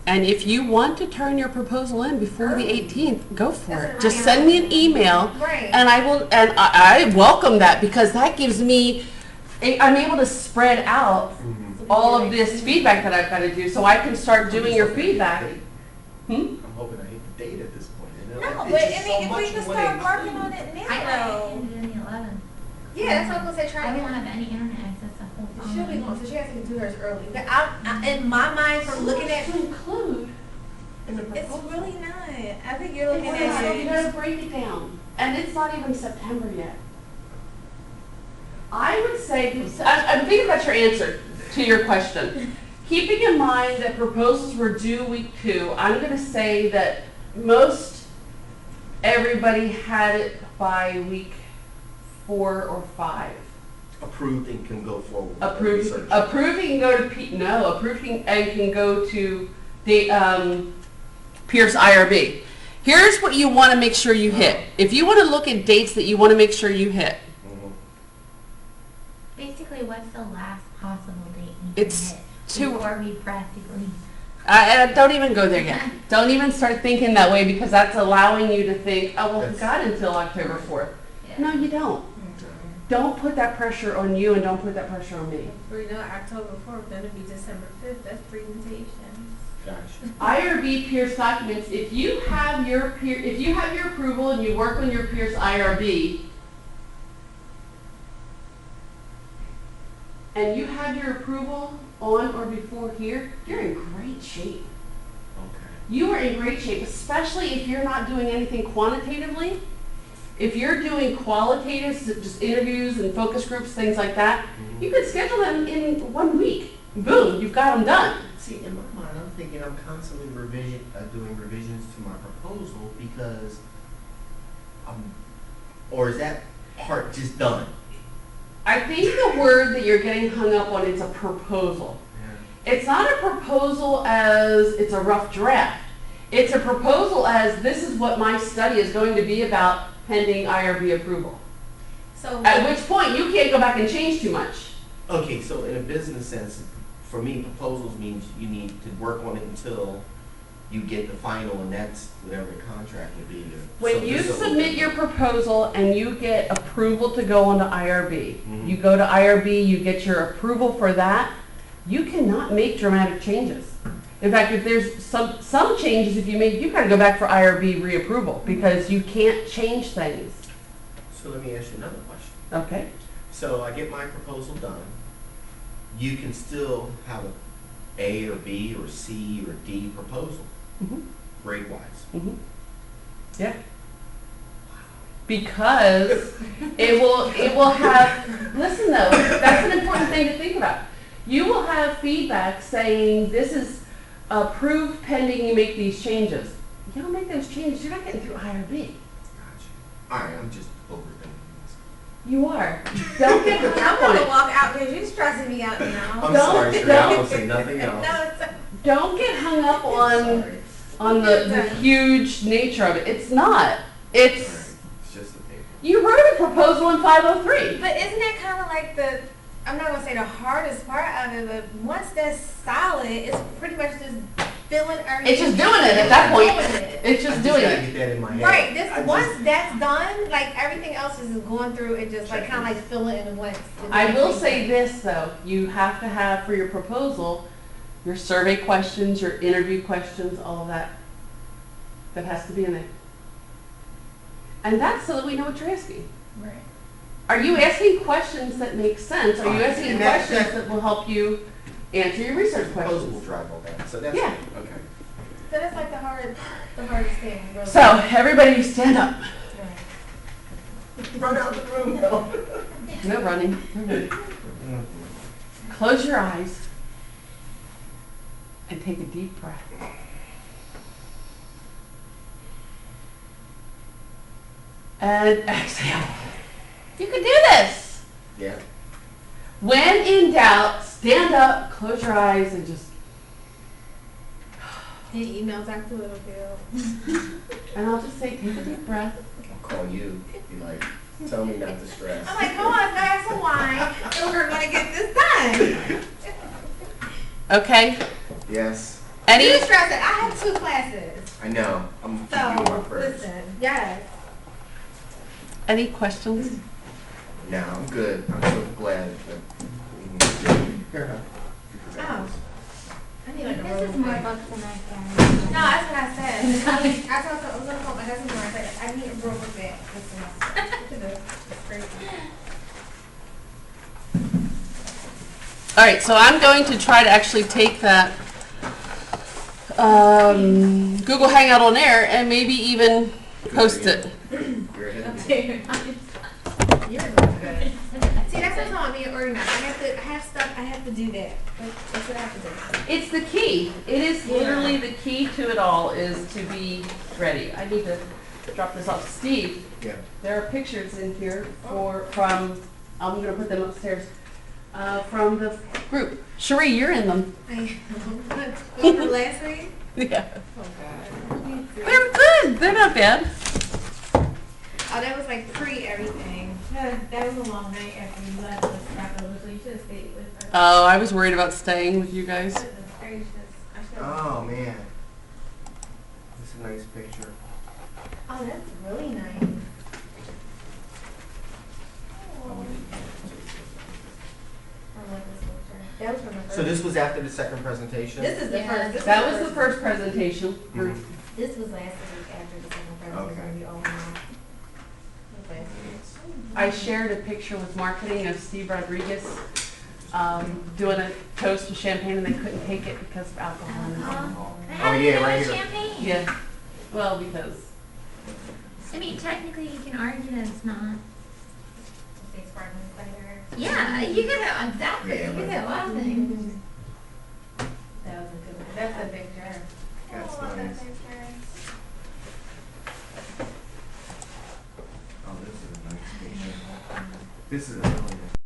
And if you want to turn your proposal in before the 18th, go for That's it. what Just I send me am. an email, Right. and I welcome that because that gives me, I'm able to spread out Mhm. all of this feedback that I've got to do, so I can start doing your feedback. I'm hoping I hit the date at this point. You know? No, It's but just I so mean, if we much can more start than working include. on it now, I though. ended in the 11th. Yeah, that's what I was gonna say, try I to. don't have any internet access the whole time. She'll be going, so she has to do hers early. But in my mind, from looking at, To include in the it's proposal. really not. I think you're looking It's not, you at. gotta break it down, and it's not even September yet. I would say, I'm thinking about your answer to your question. Keeping in mind that proposals were due week 2, I'm gonna say that most everybody had it by week 4 or 5. Approved and can go forward. with the Approved, research. approving can go to approving and can go to the Pierce IRB. Here's what you want to make sure you hit. If you want to look at dates that you want to make sure you hit, Mhm. Basically, what's the last possible date you It's can hit two- before we practically? don't even go there yet. Don't even start thinking that way because that's allowing you to think, oh, well, we've got until October 4th. No, you don't. Don't put that pressure on you and don't put that pressure on me. For you know, October 4th, then it'll be December 5th. That's presentation. Gotcha. IRB Pierce documents, if you have your approval and you work on your Pierce IRB, and you have your approval on or before here, you're in great shape. Okay. You are in great shape, especially if you're not doing anything quantitatively. If you're doing qualitative, just interviews and focus groups, things like that, you could schedule them in 1 week. Boom, you've got them done. See, in my mind, I'm thinking I'm constantly doing revisions to my proposal because or is that part just done? I think the word that you're getting hung up on is a proposal. It's not a proposal as it's a rough draft. It's a proposal as this is what my study is going to be about pending IRB approval. So, At which point you can't go back and change too much. Okay, so in a business sense, for me, proposals means you need to work on it until you get the final, and that's whatever the contract would be. When you submit your proposal and you get approval to go onto IRB, Mhm. you go to IRB, you get your approval for that, you cannot make dramatic changes. In fact, if there's some changes, if you make, you gotta go back for IRB reapproval because you can't change things. So let me ask you another question. Okay? So I get my proposal done. You can still have a or B or C or D proposal, Mm-hmm. grade-wise. Mm-hmm. Yeah. Because it will have, listen though, that's an important thing to think about. You will have feedback saying this is approved pending you make these changes. You don't make those changes, you're not getting through IRB. Gotcha. All right, I'm just overthinking this. You are. Don't get hung I'm up on gonna it. walk out because you're stressing me out now. I'm Don't- sorry, Sheree, I won't say nothing else. No, it's Don't get hung up on Sorry. the huge nature of it. It's not. It's, Sorry. It's just the paper. you wrote a proposal in 503. But isn't that kind of like the, I'm not gonna say the hardest part of it, but once that's solid, it's pretty much just filling everything. It's just doing it at that point. Doing it. It's just doing gotta it. get that in my head. Right, I this, just- once that's done, like everything else is just going through and just like kind of like filling in the blanks. I will say this though, you have to have for your proposal, your survey questions, your interview questions, all of that. That has to be in there. And that's so that we know what you're asking. Right. Are you asking questions that make sense? Are you asking And that- questions that will help you answer your research Proposal will questions? drive all that, so that's, Yeah. okay. So that's like the hardest thing, really. So everybody stand up. Right. Run out the room, though. No running. No running. Close your eyes and take a deep breath. And exhale. You can do this. Yeah. When in doubt, stand up, close your eyes, and just, Any emails after it'll feel. and I'll just say, take a deep breath. I'll call you, be like, tell me not to stress. I'm like, come on, glass of wine, and we're gonna get this done. Okay? Yes, Any, You stress it. I have 2 classes. I know, I'm giving you my So, prayers. listen, yes. any questions? No, I'm good, I'm so glad that. Here, Oh. I need like a This is robe. more No, books than I can. that's what I said. I told her, I was gonna call my husband tomorrow, I said, I need a robe book bag. It's crazy. All right, so I'm going to try to actually take that Google Hangout on air and maybe even post it. You're ahead of me. You're good. See, that's what's on me organized. I have stuff, I have to do that. That's what I have to do. It's the key. It is literally the key to it all is to be ready. I need to drop this off. Steve, Yeah. there are pictures in here from, I'm gonna put them upstairs, from the group. Cherie, you're in them. From last week? Yeah. Oh, God. They're good. They're not bad. Oh, that was like pre-everything. That was a long night after you left the scrap over, so you should have stayed with us. Oh, I was worried about staying with you guys. Goodness gracious. I should've- Oh, man. This is a nice picture. Oh, that's really nice. Oh, I like this picture. That was from the first. So this was after the second presentation? This is the Yeah. first. This That was the first presentation. Mhm. This was last week after the second presentation. Okay. We all went out. It was last week. I shared a picture with marketing of Steve Rodriguez doing a toast with champagne, and they couldn't take it because of alcohol. Oh, yeah, right here. Champagne. Yeah. Well, because I mean, technically, you can argue that it's not. Say sparkling cider. Yeah, you could have exactly. Yeah, you could but- have a lot of things. That was a good one. That's a picture. That's I love that nice. picture. Oh, this is a nice picture. This is a really